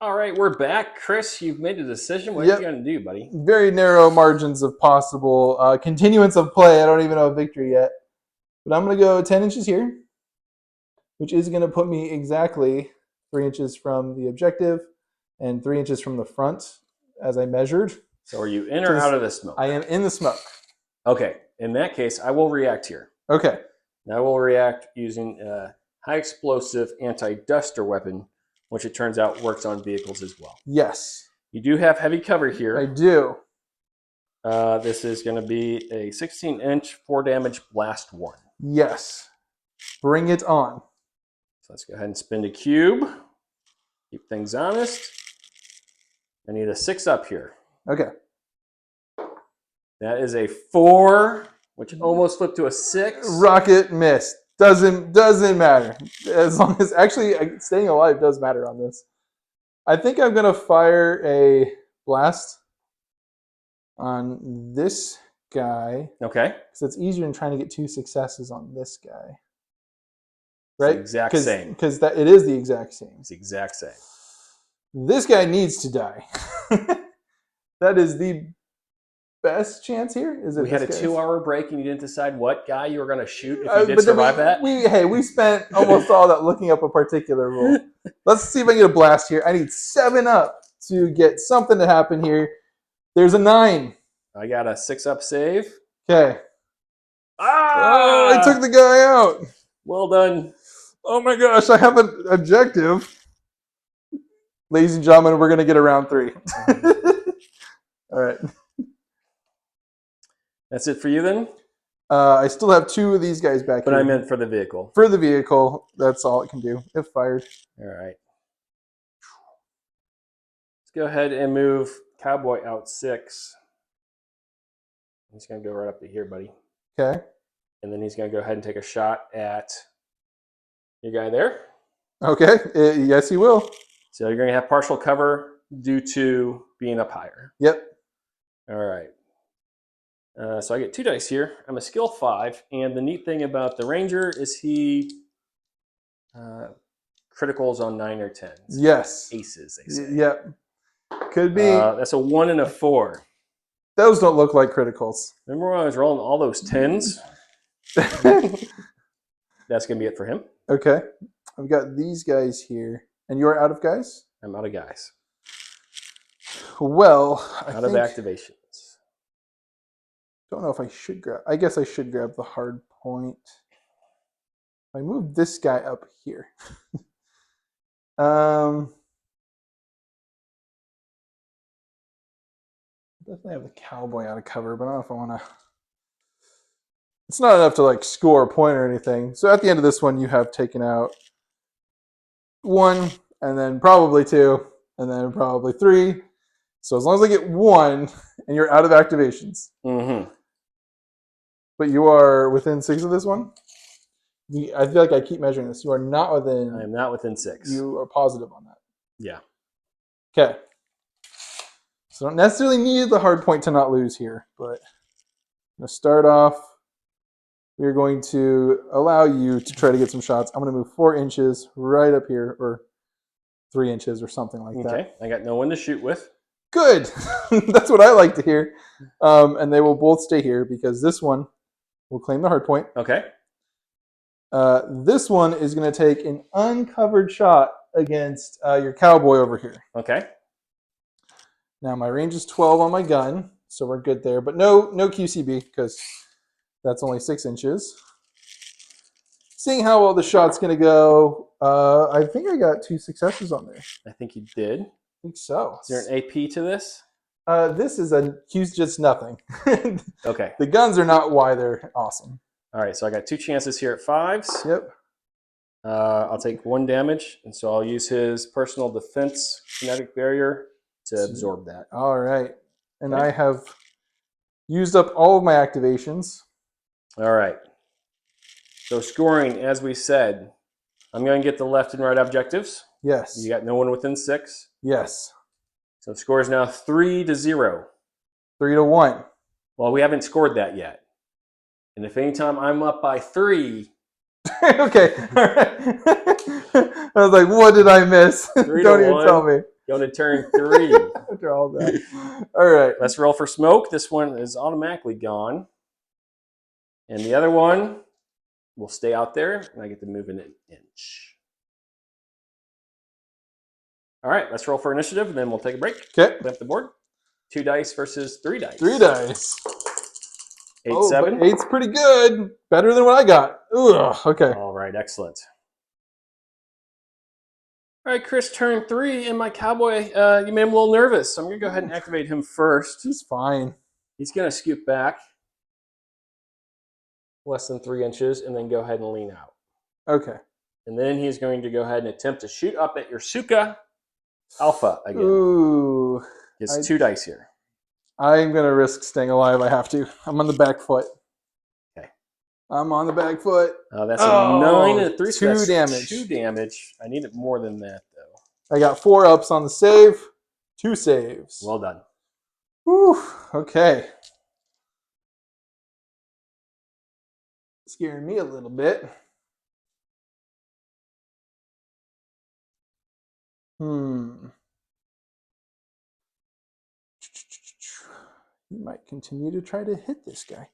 All right, we're back. Chris, you've made a decision. What are you going to do, buddy? Very narrow margins of possible continuance of play. I don't even know a victory yet. But I'm going to go 10 inches here, which is going to put me exactly 3 inches from the objective and 3 inches from the front as I measured. So are you in or out of the smoke? I am in the smoke. Okay. In that case, I will react here. Okay. And I will react using a high explosive anti-duster weapon, which it turns out works on vehicles as well. Yes. You do have heavy cover here. I do. This is going to be a 16-inch, 4 damage blast 1. Yes. Bring it on. So let's go ahead and spin a cube. Keep things honest. I need a 6 up here. Okay. That is a 4, which almost flipped to a 6. Rocket missed. Doesn't matter. As long as actually staying alive does matter on this. I think I'm gonna fire a blast on this guy. Okay. Because it's easier than trying to get 2 successes on this guy. Right? Right? It's the exact same. Because it is the exact same. It's the exact same. This guy needs to die. That is the best chance here. Is it? We had a 2-hour break, and you didn't decide what guy you were going to shoot if you did but survive that. We spent almost all that looking up a particular rule. Let's see if I can get a blast here. I need 7 up to get something to happen here. There's a 9. I got a 6 up save. Okay. Ah! Oh, I took the guy out. Well done. Oh my gosh, I have an objective. Ladies and gentlemen, we're going to get a round 3. All right. That's it for you then? I still have 2 of these guys back But here. I meant for the vehicle. For the vehicle, that's all it can do. If fired. All right. Let's go ahead and move Cowboy out 6. He's going to go right up to here, buddy. Okay. And then he's going to go ahead and take a shot at your guy there. Okay. Yes, he will. So you're going to have partial cover due to being up higher. Yep. All right. So I get 2 dice here. I'm a skill 5, and the neat thing about the Ranger is he criticals on 9 or 10s. Yes. Aces, they say. Yep. Could be. That's a 1 and a 4. Those don't look like criticals. Remember when I was rolling all those 10s? That's going to be it for him. Okay. I've got these guys here. And you're out of guys? I'm out of guys. Well, Out of activations. Don't know if I should grab. I guess I should grab the hard point. I move this guy up here. Definitely have the cowboy out of cover, but I don't know if I want to. It's not enough to like score a point or anything. So at the end of this one, you have taken out 1, and then probably 2, and then probably 3. So as long as I get 1, and you're out of activations. Mm-hmm. But you are within 6 of this one? I feel like I keep measuring this. You are not within. I am not within 6. You are positive on that. Yeah. Okay. So don't necessarily need the hard point to not lose here, but I'm going to start off. We're going to allow you to try to get some shots. I'm going to move 4 inches right up here, or 3 inches or something like that. Okay. I got no one to shoot with. Good. That's what I like to hear. And they will both stay here because this one will claim the hard point. Okay. This one is going to take an uncovered shot against your cowboy over here. Okay. Now my range is 12 on my gun, so we're good there. But no QCB because that's only 6 inches. Seeing how well the shot's going to go, I think I got 2 successes on there. I think you did. I think so. Is there an AP to this? This is a Q's just nothing. Okay. The guns are not why they're awesome. All right, so I got 2 chances here at 5s. Yep. I'll take 1 damage, and so I'll use his personal defense kinetic barrier to absorb that. All right. And Okay. I have used up all of my activations. All right. So scoring, as we said, I'm going to get the left and right objectives. Yes. You got no one within 6. Yes. So the score is now 3-0. 3-1. Well, we haven't scored that yet. And if anytime I'm up by 3, Okay. All right. I was like, what did I miss? 3 Don't to even 1. tell me. Going to turn 3. After all that. All right. Let's roll for smoke. This one is automatically gone. And the other one will stay out there, and I get to move in an inch. All right, let's roll for initiative, and then we'll take a break. Okay. Clean up the board. 2 dice versus 3 dice. 3 dice. 8, 7. 8's pretty good. Better than what I got. Ugh. Okay. All right, excellent. All right, Chris, turn 3, and my cowboy, you made him a little nervous, so I'm going to go ahead and activate him first. He's fine. He's going to scoot back less than 3 inches and then go ahead and lean out. Okay. And then he's going to go ahead and attempt to shoot up at your Suka Alpha again. Ooh. Gets 2 dice here. I'm going to risk staying alive. I have to. I'm on the back foot. Okay. I'm on the back foot. That's a 9 and a 3. 2 damage. 2 damage. I need it more than that, though. I got 4 ups on the save. 2 saves. Well done. Whew. Okay. Scaring me a little bit. He might continue to try to hit this guy.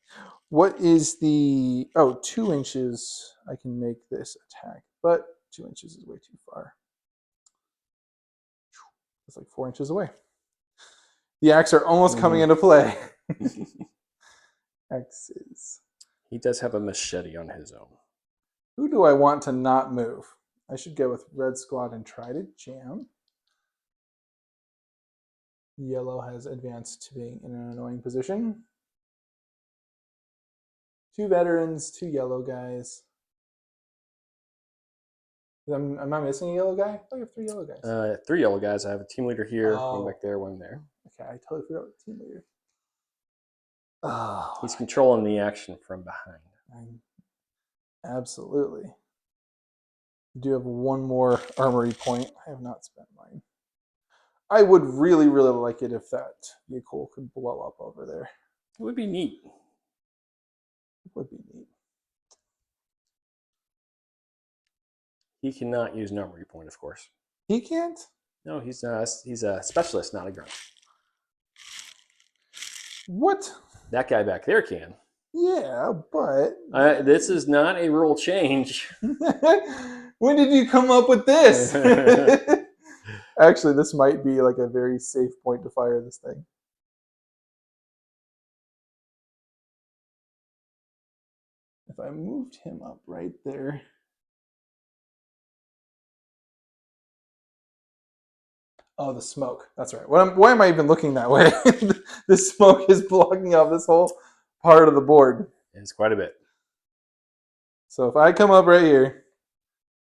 What is the... Oh, 2 inches. I can make this attack, but 2 inches is way too far. It's like 4 inches away. The axe are almost coming into play. Axes. He does have a machete on his own. Who do I want to not move? I should go with red squad and try to jam. Yellow has advanced to being in an annoying position. 2 veterans, 2 yellow guys. Am I missing a yellow guy? I have 3 yellow guys. 3 yellow guys. I have a team leader here, one back there, one there. Okay, I totally forgot the team leader. He's controlling the action from behind. Absolutely. I do have 1 more armory point. I have not spent mine. I would really, really like it if that vehicle could blow up over there. It would be neat. It would be neat. He cannot use an armory point, of course. He can't? No, he's a specialist, not a grunt. What? That guy back there can. Yeah, but... this is not a rule change. When did you come up with this? Actually, this might be like a very safe point to fire this thing. If I moved him up right there... Oh, the smoke. That's right. Why am I even looking that way? The smoke is blocking off this whole part of the board. It's quite a bit. So if I come up right here,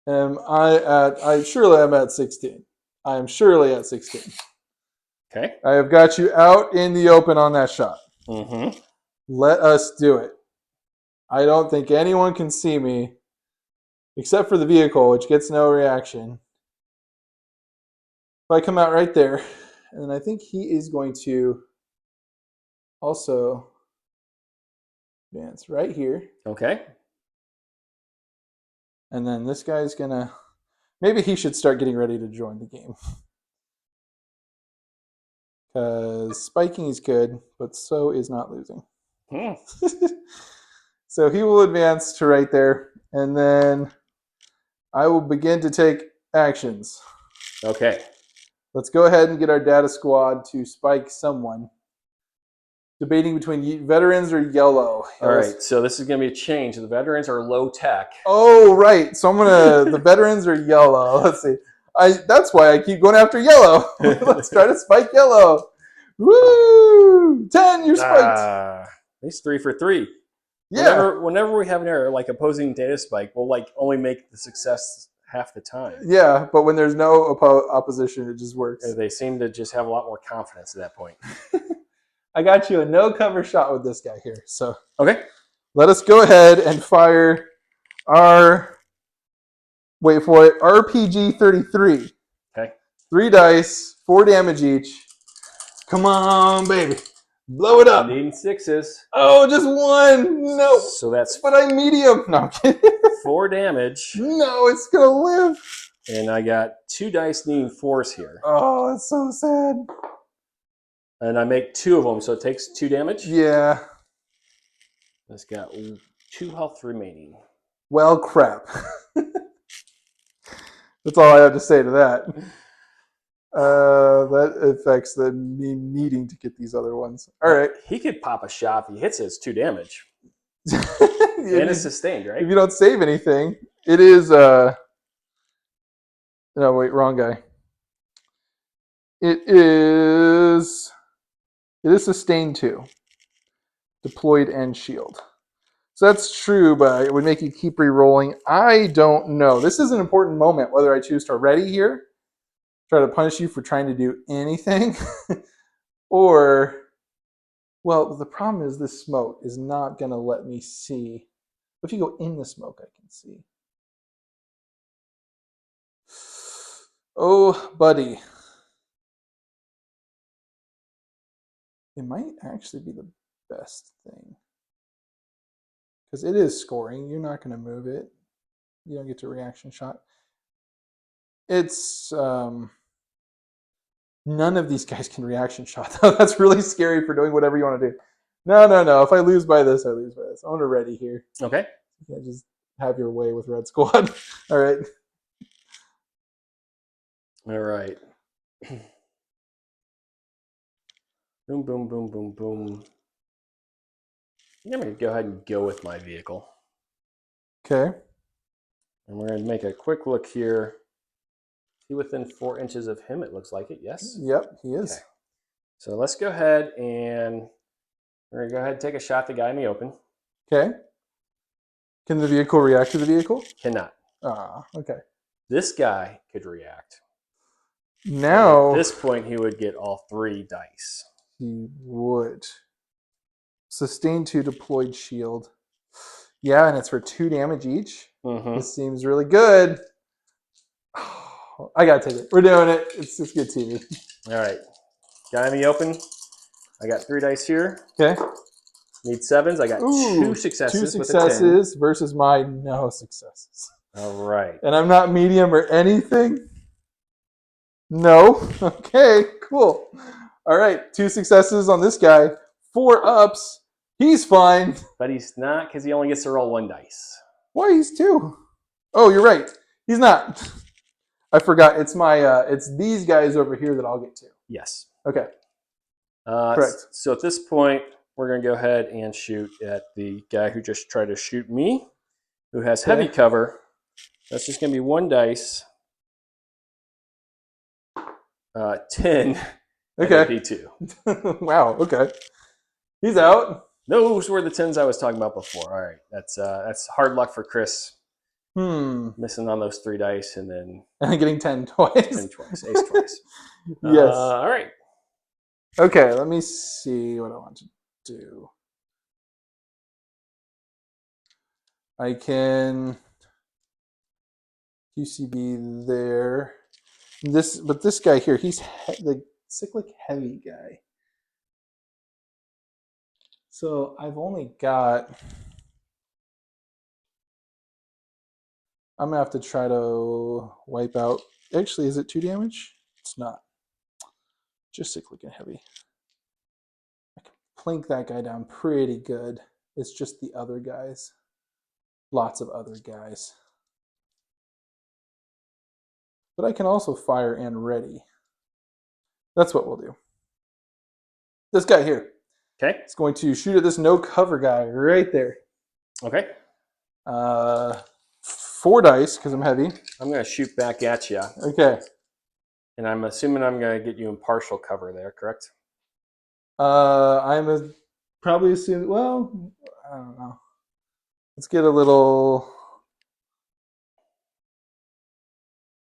I surely am at 16. I am surely at 16. Okay. I have got you out in the open on that shot. Mm-hmm. Let us do it. I don't think anyone can see me, except for the vehicle, which gets no reaction. If I come out right there, and then I think he is going to also advance right here. Okay. And then this guy's gonna... Maybe he should start getting ready to join the game. Because spiking is good, but so is not losing. So he will advance to right there, and then I will begin to take actions. Okay. Let's go ahead and get our data squad to spike someone. Debating between veterans or yellow. All right, so this is going to be a change. The veterans are low tech. Oh, right. So I'm going to... The veterans are yellow. Let's see. That's why I keep going after yellow. Let's try to spike yellow. Woo! 10, you're spiked. He's 3 for 3. Yeah. Whenever we have an error, like opposing data spike, we'll like only make the success half the time. Yeah, but when there's no opposition, it just works. They seem to just have a lot more confidence at that point. I got you a no cover shot with this guy here. So okay, let us go ahead and fire our... Wait for it. RPG 33. Okay. 3 dice, 4 damage each. Come on, baby. Blow it up. Needing 6s. Oh, just 1. No. So that's... But I'm medium. No, I'm kidding. 4 damage. No, it's going to live. And I got 2 dice needing 4s here. Oh, that's so sad. And I make 2 of them, so it takes 2 damage? Yeah. It's got 2 health remaining. Well, crap. That's all I have to say to that. That affects me needing to get these other ones. All right. He could pop a shot if he hits it. It's 2 damage. And it's sustained, right? If you don't save anything, it is... No, wait, wrong guy. It is sustained 2. Deployed and shield. So that's true, but it would make you keep re-rolling. I don't know. This is an important moment, whether I choose to ready here, try to punish you for trying to do anything, or, well, the problem is this smoke is not going to let me see. If you go in the smoke, I can see. Oh, buddy. It might actually be the best thing. Because it is scoring. You're not going to move it. You don't get to reaction shot. It's none of these guys can reaction shot. That's really scary for doing whatever you want to do. No. If I lose by this, I lose by this. I want to ready here. Okay. You can't just have your way with Red Squad. All right. All right. Boom, boom, boom, boom, boom. I'm going to go ahead and go with my vehicle. Okay. And we're going to make a quick look here. Is he within 4 inches of him? It looks like it, yes? Yep, he is. Okay. So let's go ahead and we're going to go ahead and take a shot at the guy in the open. Okay. Can the vehicle react to the vehicle? Cannot. Ah, okay. This guy could react. Now, and at this point, he would get all 3 dice. He would. Sustain 2 deployed shield. Yeah, and it's for 2 damage each. Mm-hmm. This seems really good. I gotta take it. We're doing it. It's good TV. All right. Guy in the open. I got 3 dice here. Okay. Need 7s. I got 2 successes. 2 successes versus my no successes. All right. And I'm not medium or anything. No. Okay, cool. All right, 2 successes on this guy. 4 ups. He's fine. But he's not because he only gets to roll 1 dice. Why he's 2? Oh, you're right. He's not. I forgot. It's it's these guys over here that I'll get to. Yes. Okay. Correct. So at this point, we're going to go ahead and shoot at the guy who just tried to shoot me, who has heavy cover. That's just going to be 1 dice. 10. Okay. P2. Wow. Okay. He's out. Those were the 10s I was talking about before. All right. That's hard luck for Chris. Missing on those 3 dice and then getting 10 twice. 10 twice. Ace twice. Yes. All right. Okay. Let me see what I want to do. I can QCB there. But this guy here, he's the cyclic heavy guy. So I've only got. I'm gonna have to try to wipe out. Actually, is it 2 damage? It's not. Just cyclic and heavy. I can plink that guy down pretty good. It's just the other guys. Lots of other guys. But I can also fire and ready. That's what we'll do. This guy here. Okay. It's going to shoot at this no cover guy right there. Okay. 4 dice because I'm heavy. I'm going to shoot back at you. Okay. And I'm assuming I'm going to get you in partial cover there, correct? Probably assuming. Well, I don't know. Let's get a little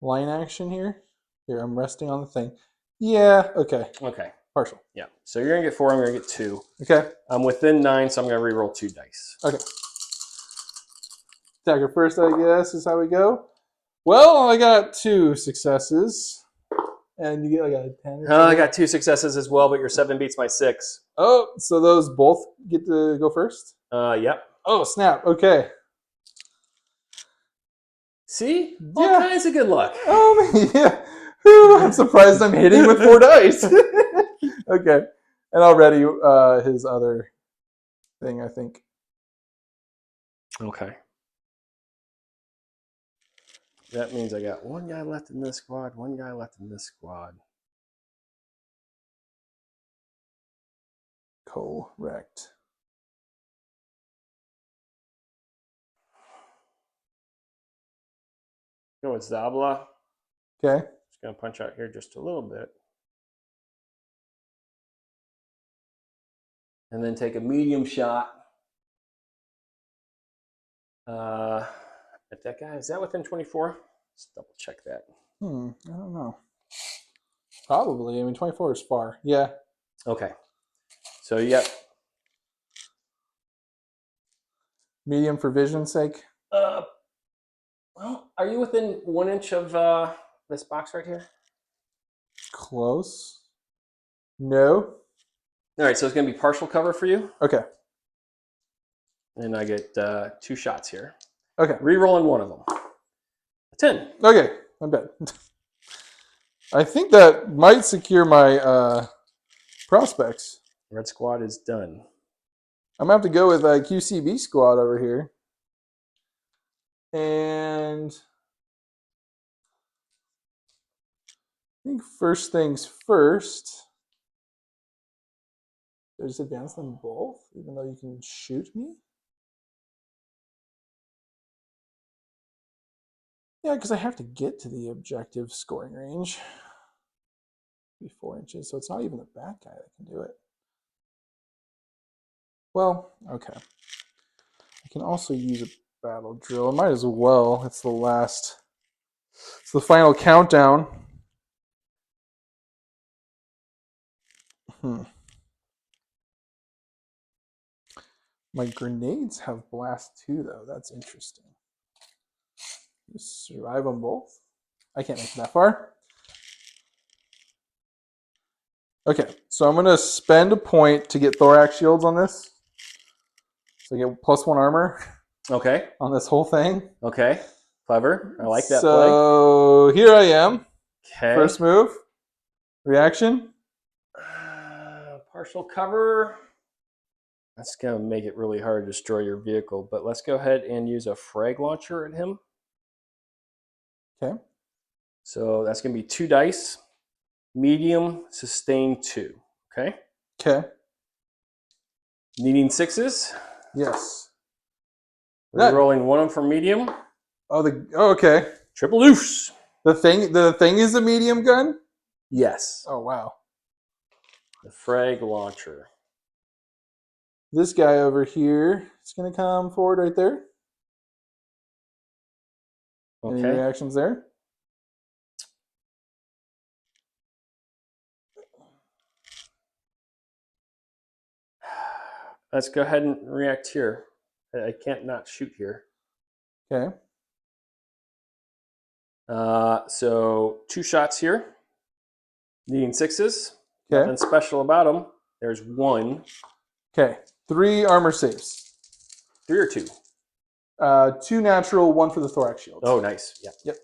line action here. Here, I'm resting on the thing. Yeah. Okay. Okay. Partial. Yeah. So you're going to get 4. I'm going to get 2. Okay. I'm within 9, so I'm going to reroll 2 dice. Okay. Attacker first, I guess, is how we go. Well, I got 2 successes. And you get like a 10 or something? I got 2 successes as well, but your 7 beats my 6. Oh, so those both get to go first? Yep. Oh, snap. Okay. See? All kinds of good luck. Oh, yeah. I'm surprised I'm hitting with 4 dice. Okay. And I'll ready his other thing, I think. Okay. That means I got 1 guy left in this squad, 1 guy left in this squad. Correct. Go with Zabla. Okay. Just going to punch out here just a little bit. and then take a medium shot at that guy. Is that within 24? Let's double check that. I don't know. Probably. I mean, 24 is far. Yeah. Okay. So, yep. Medium for vision's sake. Well, are you within 1 inch of this box right here? Close. No. All right, so it's going to be partial cover for you. Okay. And I get 2 shots here. Okay. Rerolling one of them. A 10. Okay. I'm dead. I think that might secure my prospects. Red squad is done. I'm going to have to go with QCB squad over here. And I think first things first. Did I just advance them both, even though you can shoot me? Yeah, because I have to get to the objective scoring range. Be 4 inches, so it's not even the bad guy that can do it. Well, okay. I can also use a battle drill. I might as well. It's the last. It's the final countdown. My grenades have blast too, though. That's interesting. Just survive them both. I can't make it that far. Okay, so I'm going to spend a point to get thorax shields on this. So I get +1 armor. Okay. On this whole thing. Okay. Clever. I like that play. So here I am. Okay. First move. Reaction. Partial cover. That's going to make it really hard to destroy your vehicle, but let's go ahead and use a frag launcher at him. Okay. So that's going to be 2 dice. Medium, sustain 2. Okay. Okay. Needing 6s. Yes. Rolling 1 of them for medium. Oh, okay. Triple loose. The thing is a medium gun? Yes. Oh, wow. The frag launcher. This guy over here is going to come forward right there. Okay. Any reactions there? Let's go ahead and react here. I can't not shoot here. Okay. So 2 shots here. Needing 6s. Okay. Nothing special about them. There's 1. Okay. 3 armor saves. 3 or 2? 2 natural, 1 for the thorax shield. Oh, nice. Yeah. Yep.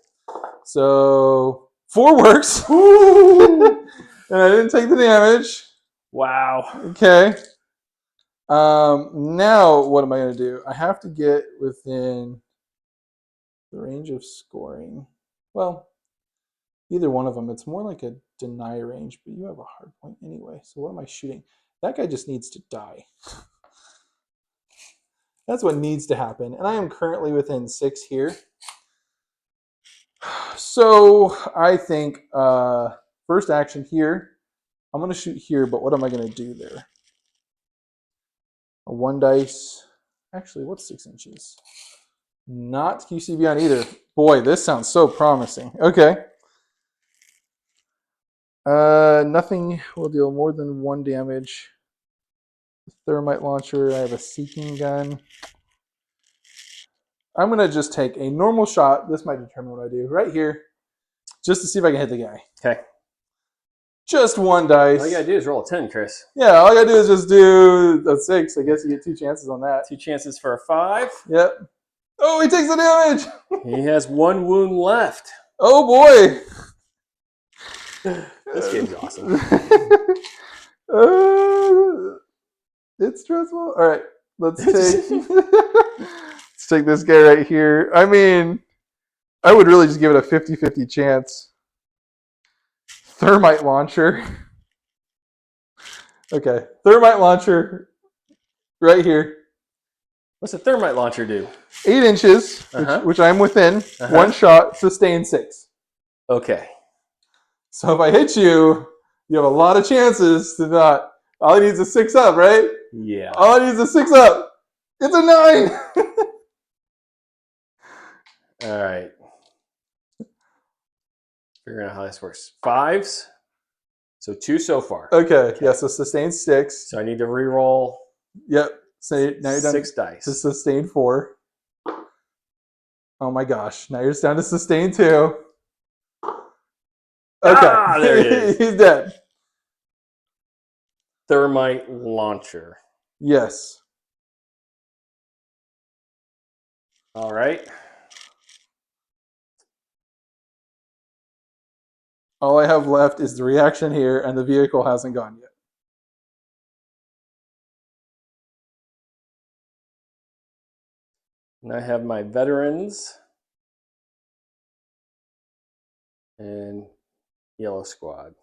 So 4 works. And I didn't take the damage. Wow. Okay. Now what am I going to do? I have to get within the range of scoring. Well, either one of them. It's more like a deny range, but you have a hard point anyway. So what am I shooting? That guy just needs to die. That's what needs to happen. And I am currently within 6 here. So I think first action here, I'm going to shoot here, but what am I going to do there? A 1 dice. Actually, what's 6 inches? Not QCB on either. Boy, this sounds so promising. Okay. Nothing will deal more than 1 damage. Thermite launcher. I have a seeking gun. I'm going to just take a normal shot. This might determine what I do. Right here. Just to see if I can hit the guy. Okay. Just 1 dice. All you got to do is roll a 10, Chris. Yeah, all I got to do is just do a 6. I guess you get 2 chances on that. 2 chances for a 5. Yep. Oh, he takes the damage. He has 1 wound left. Oh, boy. This game's awesome. It's stressful. All right, let's take this guy right here. I mean, I would really just give it a 50-50 chance. Thermite launcher. Okay, thermite launcher right here. What's a thermite launcher do? 8 inches, which I'm within. 1 shot, sustain 6. Okay. So if I hit you, you have a lot of chances to not. All he needs is 6 up, right? Yeah. All I need is a 6 up. It's a 9. All right. Figuring out how this works. 5s. So 2 so far. Okay. Yeah. So sustain 6. So I need to re-roll. Yep. So now you're down 6 dice. to sustain 4. Oh my gosh. Now you're just down to sustain 2. Okay. Ah, there it is. He's dead. Thermite launcher. Yes. All right. All I have left is the reaction here, and the vehicle hasn't gone yet. And I have my veterans and yellow squad.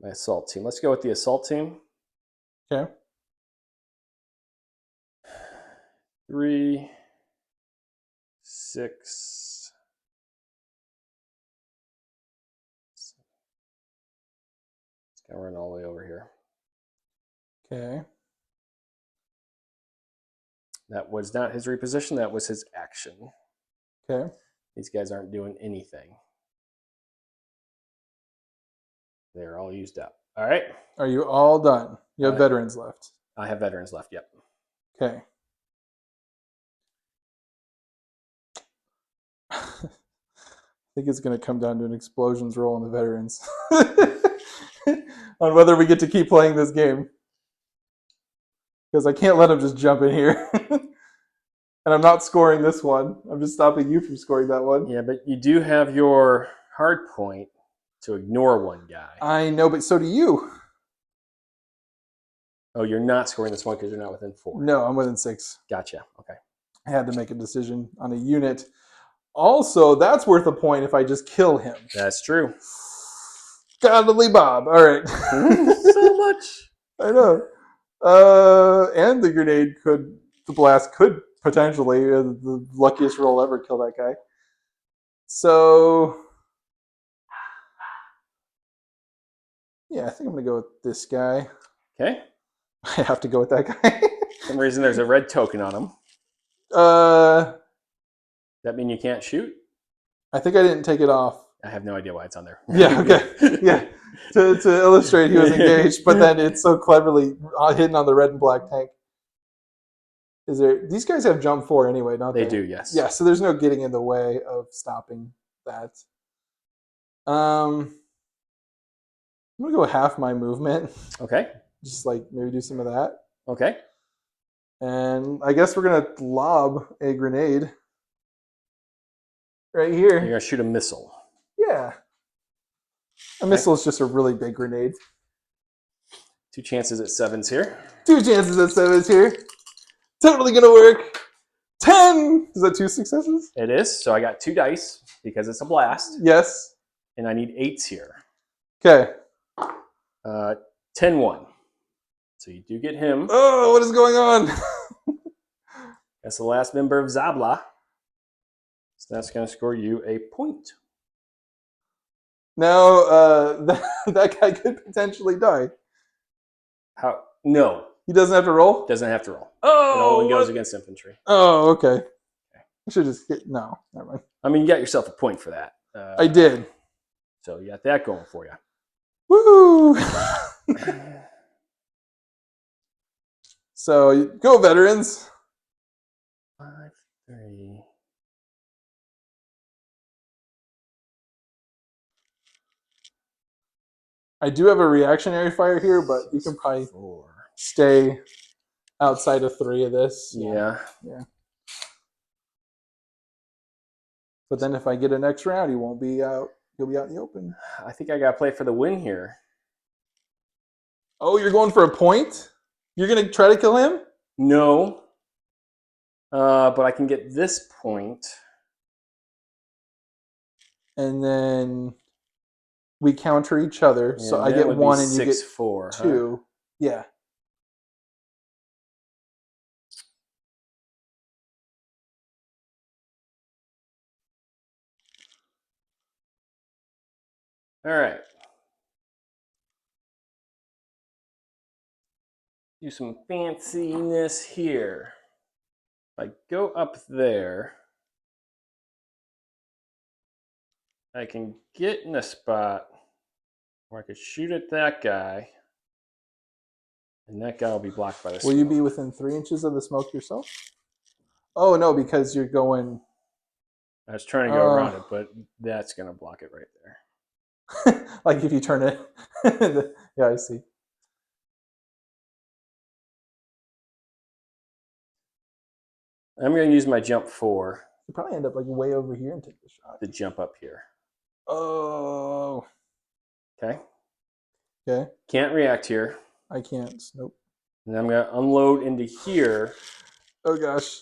My assault team. Let's go with the assault team. Okay. 3, 6. It's gonna run all the way over here. Okay. That was not his reposition. That was his action. Okay. These guys aren't doing anything. They're all used up. All right. Are you all done? You have veterans left. I have veterans left. Yep. Okay. I think it's going to come down to an explosions roll on the veterans on whether we get to keep playing this game. Because I can't let them just jump in here. And I'm not scoring this one. I'm just stopping you from scoring that one. Yeah, but you do have your hard point to ignore one guy. I know, but so do you. Oh, you're not scoring this one because you're not within 4. No, I'm within 6. Gotcha. Okay. I had to make a decision on a unit. Also, that's worth a point if I just kill him. That's true. Godly Bob. All right. So much. I know. And the grenade the blast could potentially, the luckiest roll ever, kill that guy. So, yeah, I think I'm going to go with this guy. Okay. I have to go with that guy. For some reason, there's a red token on him. Does that mean you can't shoot? I think I didn't take it off. I have no idea why it's on there. Yeah, okay. Yeah. To illustrate he was engaged, but then it's so cleverly hidden on the red and black tank. These guys have jump 4 anyway, don't they? They do, yes. Yeah, so there's no getting in the way of stopping that. I'm gonna go half my movement. Okay. Just like maybe do some of that. Okay. And I guess we're gonna lob a grenade right here. You're gonna shoot a missile. Yeah. A missile is just a really big grenade. 2 chances at 7s here. 2 chances at 7s here. Totally gonna work. 10! Is that 2 successes? It is. So I got 2 dice because it's a blast. Yes. And I need 8s here. Okay. 10-1. So you do get him. Oh, what is going on? That's the last member of Zabla. So that's going to score you a point. Now, that guy could potentially die. How? No. He doesn't have to roll? Doesn't have to roll. Oh, it only goes against infantry. Oh, okay. I should just hit. No, never mind. I mean, you got yourself a point for that. I did. So you got that going for you. Woo! So go, veterans. 5, 3. I do have a reactionary fire here, but you can probably 4. stay outside of 3 of this. Yeah. Yeah. But then if I get a next round, he won't be out. He'll be out in the open. I think I got to play for the win here. Oh, you're going for a point? You're going to try to kill him? No. But I can get this point. And then we counter each other. So I get 1 and you get 6-4, 2. Huh? Yeah. All right. do some fanciness here. If I go up there, I can get in a spot where I could shoot at that guy, and that guy will be blocked by the smoke. Will you be within 3 inches of the smoke yourself? Oh, no, because you're going... I was trying to go around it, but that's going to block it right there. Like if you turn it. Yeah, I see. I'm going to use my jump 4. You probably end up like way over here and take the shot. To jump up here. Oh. Okay. Okay. Can't react here. I can't. Nope. And I'm going to unload into here. Oh, gosh.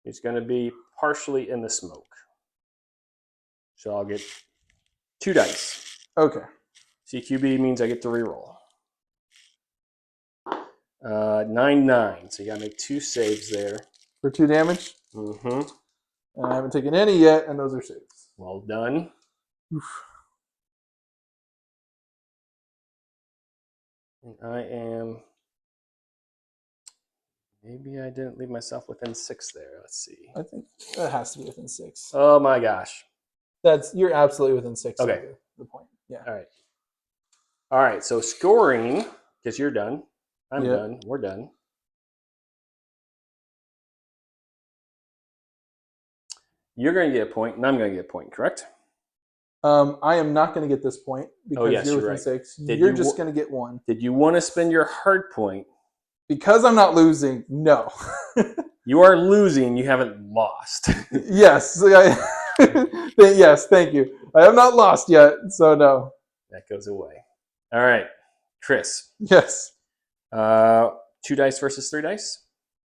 It's going to be partially in the smoke. So I'll get 2 dice. Okay. CQB means I get to reroll. 9-9. So you got to make 2 saves there. For 2 damage? Mm-hmm. And I haven't taken any yet, and those are saves. Well done. Oof. And I am... Maybe I didn't leave myself within 6 there. Let's see. I think that has to be within 6. Oh my gosh. You're absolutely within 6. Okay. The point. Yeah. All right. All right. So scoring, because you're done. I'm Yep. done. We're done. You're going to get a point, and I'm going to get a point, correct? I am not going to get this point because yes, you're within right. 6. Did You're you just going to get 1. Did you want to spend your hard point? Because I'm not losing, no. You are losing. You haven't lost. Yes. Yes, thank you. I have not lost yet, so no. That goes away. All right. Chris. Yes. 2 dice versus 3 dice?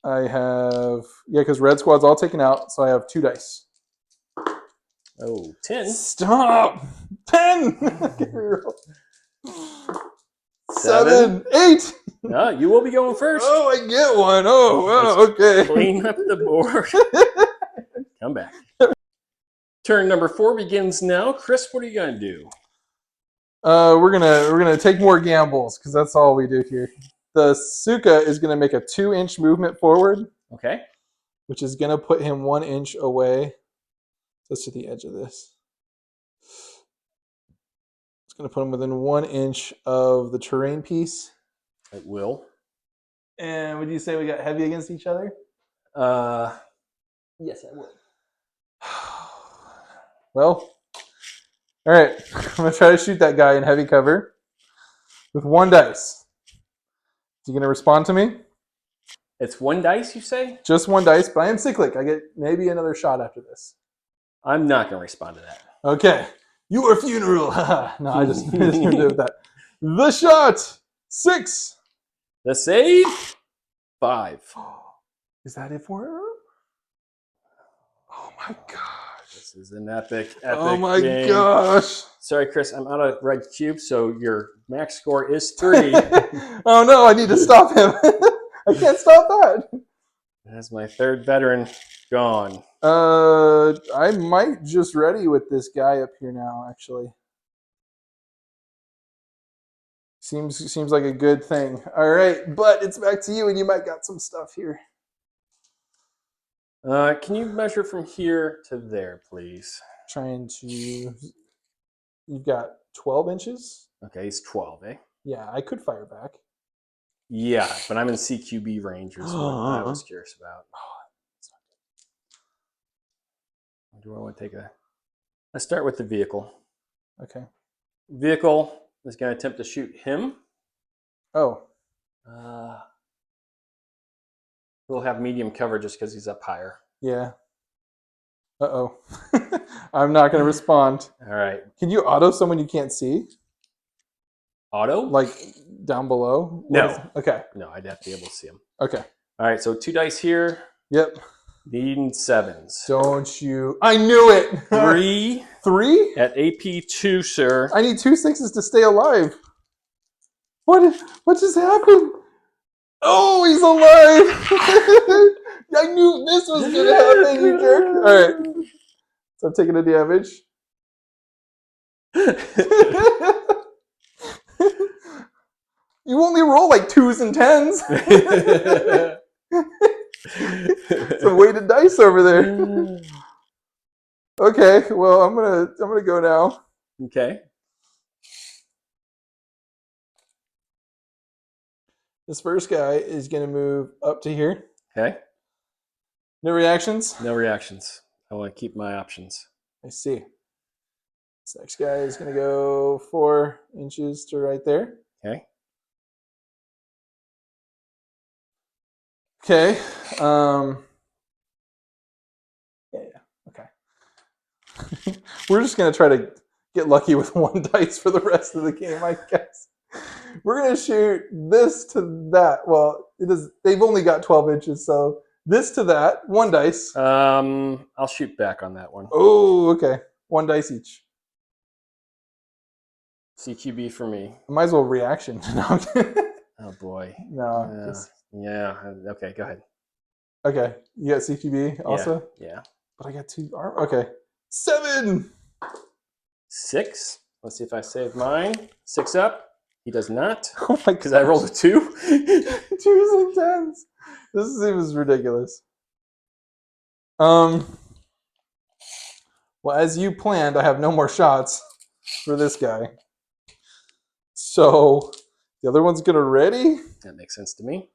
I have... Yeah, because red squad's all taken out, so I have 2 dice. Oh, 10. Stop! 10! Get reroll. 7. 8! No, you will be going first. Oh, I get 1. Oh, wow, okay. Clean up the board. Come back. Turn number 4 begins now. Chris, what are you going to do? We're gonna take more gambles because that's all we do here. The Suka is gonna make a 2-inch movement forward. Okay. Which is gonna put him 1 inch away, just to the edge of this. It's gonna put him within 1 inch of the terrain piece. It will. And would you say we got heavy against each other? Yes, I would. Well, all right. I'm gonna try to shoot that guy in heavy cover with 1 dice. Is he gonna respond to me? It's 1 dice, you say? Just 1 dice, but I am cyclic. I get maybe another shot after this. I'm not going to respond to that. Okay. Your funeral. No, I just do with that. The shot. 6. The save? 5. Is that it for her? Oh my gosh. This is an epic Oh my game. gosh. Sorry, Chris, I'm out of red cubes, so your max score is 3. Oh no, I need to stop him. I can't stop that. That's my 3rd veteran gone. I might just ready with this guy up here now, actually. Seems like a good thing. All right, but it's back to you, and you might got some stuff here. Can you measure from here to there, please? Trying to... You've got 12 inches? Okay, he's 12, eh? Yeah, I could fire back. Yeah, but I'm in CQB range is what I was curious about. Do I want to take a... Let's start with the vehicle. Okay. Vehicle is going to attempt to shoot him. Oh. He'll have medium cover just because he's up higher. Yeah. Uh-oh. I'm not going to respond. All right. Can you auto someone you can't see? Auto? Like down below? No. Okay. No, I'd have to be able to see him. Okay. All right, so 2 dice here. Yep. Needing 7s. Don't you... I knew it! 3. 3? At AP2, sir. I need 2 6s to stay alive. What just happened? Oh, he's alive! I knew this was going to happen, you jerk. All right. So I'm taking the damage. You only roll like 2s and 10s. Some weighted dice over there. Okay, well I'm gonna go now. Okay. This first guy is gonna move up to here. Okay. No reactions? No reactions. I want to keep my options. I see. This next guy is gonna go 4 inches to right there. Okay. Okay. Yeah. Okay. We're just gonna try to get lucky with 1 dice for the rest of the game, I guess. We're gonna shoot this to that. Well, it is. They've only got 12 inches, so this to that. 1 dice. I'll shoot back on that one. Oh, okay. 1 dice each. CQB for me. I might as well reaction. No. Oh boy. No. Yeah. Okay, go ahead. Okay. You got CQB also? Yeah. But I got 2 arm. Okay. 7. 6. Let's see if I save mine. 6 up. He does not. Oh my Because I rolled a 2. 2s and 10s. This seems ridiculous. Well, as you planned, I have no more shots for this guy. So the other one's gonna ready. That makes sense to me.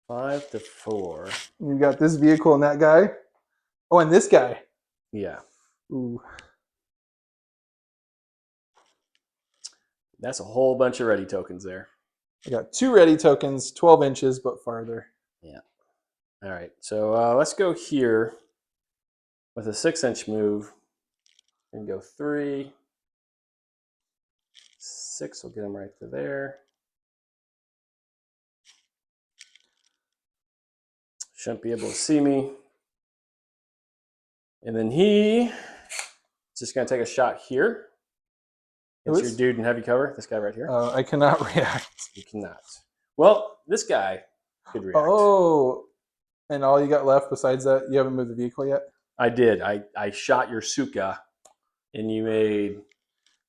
Five to 4. You got this vehicle and that guy. Oh, and this guy. Yeah. Ooh. That's a whole bunch of ready tokens there. I got 2 ready tokens, 12 inches, but farther. Yeah. All right. So let's go here with a 6-inch move and go 3. 6 will get him right to there. Shouldn't be able to see me. And then he's just going to take a shot here. It's your dude in heavy cover, this guy right here. I cannot react. You cannot. Well, this guy could react. Oh, and all you got left besides that, you haven't moved the vehicle yet? I did. I shot your Suka, and you made 2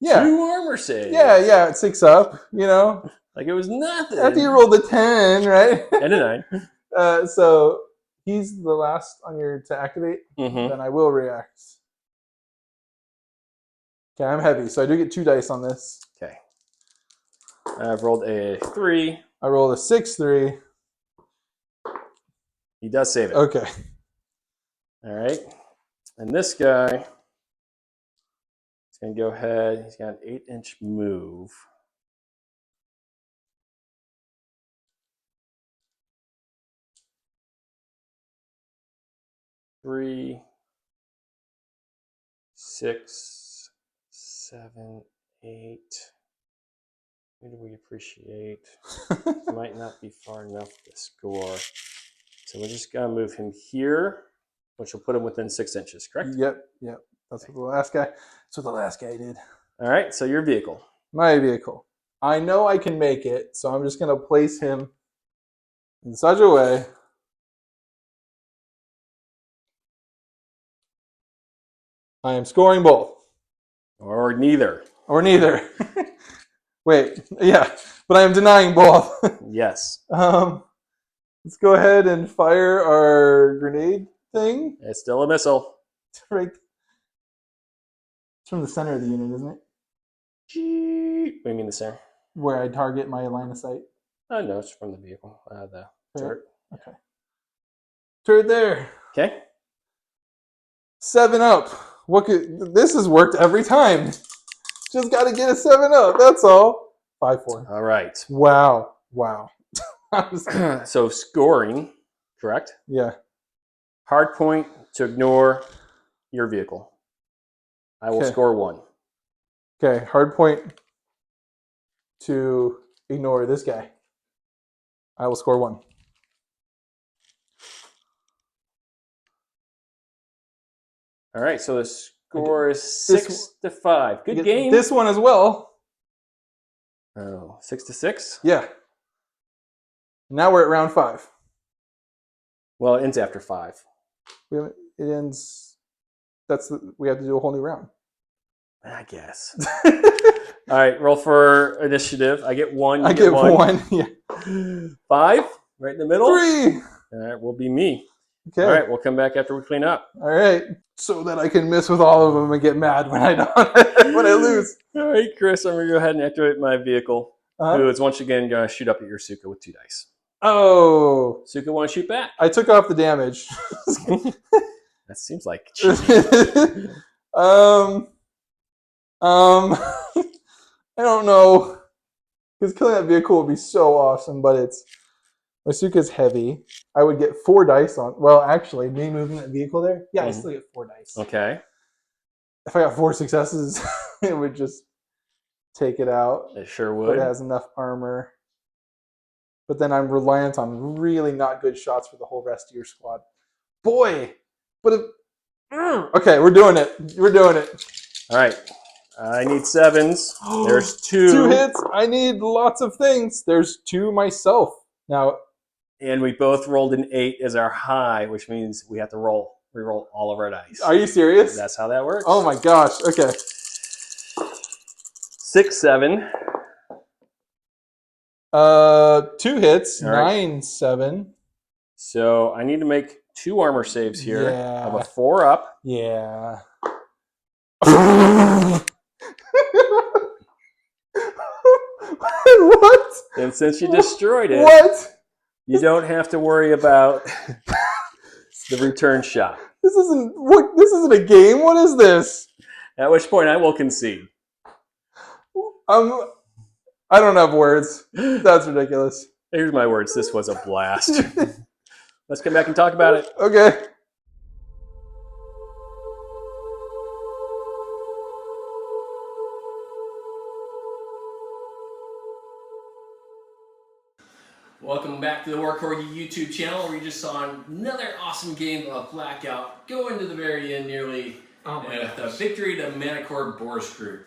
Yeah. armor saves. Yeah, 6 up, you know? Like it was nothing. After you rolled a 10, right? And a 9. So he's the last on your to activate. Mm-hmm. Then I will react. Okay, I'm heavy, so I do get 2 dice on this. Okay. I've rolled a 3. I rolled a 6-3. He does save it. Okay. All right. And this guy is going to go ahead. He's got an 8-inch move. Three, 6, 7, 8. Who do we appreciate? Might not be far enough to score. So we're just going to move him here, which will put him within 6 inches, correct? Yep. That's what the last guy. That's what the last guy did. All right, so your vehicle. My vehicle. I know I can make it, so I'm just gonna place him in such a way. I am scoring both. Or neither. Or neither. Wait, yeah, but I am denying both. Yes. Let's go ahead and fire our grenade thing. It's still a missile. Right. It's from the center of the unit, isn't it? What do you mean the center? Where I target my line of sight. Oh, no, it's from the vehicle. The turret. Okay. Turret there. Okay. 7 up. This has worked every time. Just got to get a 7 up. That's all. 5-4. All right. Wow. So scoring, correct? Yeah. Hard point to ignore your vehicle. I will score 1. Okay. Hard point to ignore this guy. I will score 1. All right. So the score is 6-5. Good game. This one as well. Oh, 6-6? Yeah. Now we're at round 5. Well, it ends after 5. It ends. We have to do a whole new round. I guess. All right, roll for initiative. I get 1. I get 1. Yeah. 5, right in the middle. 3. All right, will be me. Okay. All right, we'll come back after we clean up. All right. So that I can miss with all of them and get mad when I don't when I lose. All right, Chris, I'm gonna go ahead and activate my vehicle. Who is once again gonna shoot up at your Suka with 2 dice. Oh. Suka want to shoot back? I took off the damage. That seems like cheating. I don't know. Because killing that vehicle would be so awesome, but it's Masuka's heavy. I would get 4 dice on. Well, actually, me moving that vehicle there, yeah, I still get 4 dice. Okay. If I got 4 successes, it would just take it out. It sure would. But it has enough armor. But then I'm reliant on really not good shots for the whole rest of your squad. Boy, but okay, we're doing it. We're doing it. All right. I need 7s. There's 2. 2 hits. I need lots of things. There's 2 myself. Now, and we both rolled an 8 as our high, which means we have to re-roll all of our dice. Are you serious? That's how that works. Oh my gosh. Okay. 6, 7. 2 hits. All right. 9, 7. So I need to make 2 armor saves here. Yeah. I have a 4 up. Yeah. What? And since you destroyed it, what? You don't have to worry about the return shot. This isn't a game. What is this? At which point I will concede. I don't have words. That's ridiculous. Here's my words. This was a blast. Let's come back and talk about it. Okay. Welcome back to the War Corgi YouTube channel, where you just saw another awesome game of Blackout go into the very end nearly with a victory to Manticor Borz Group.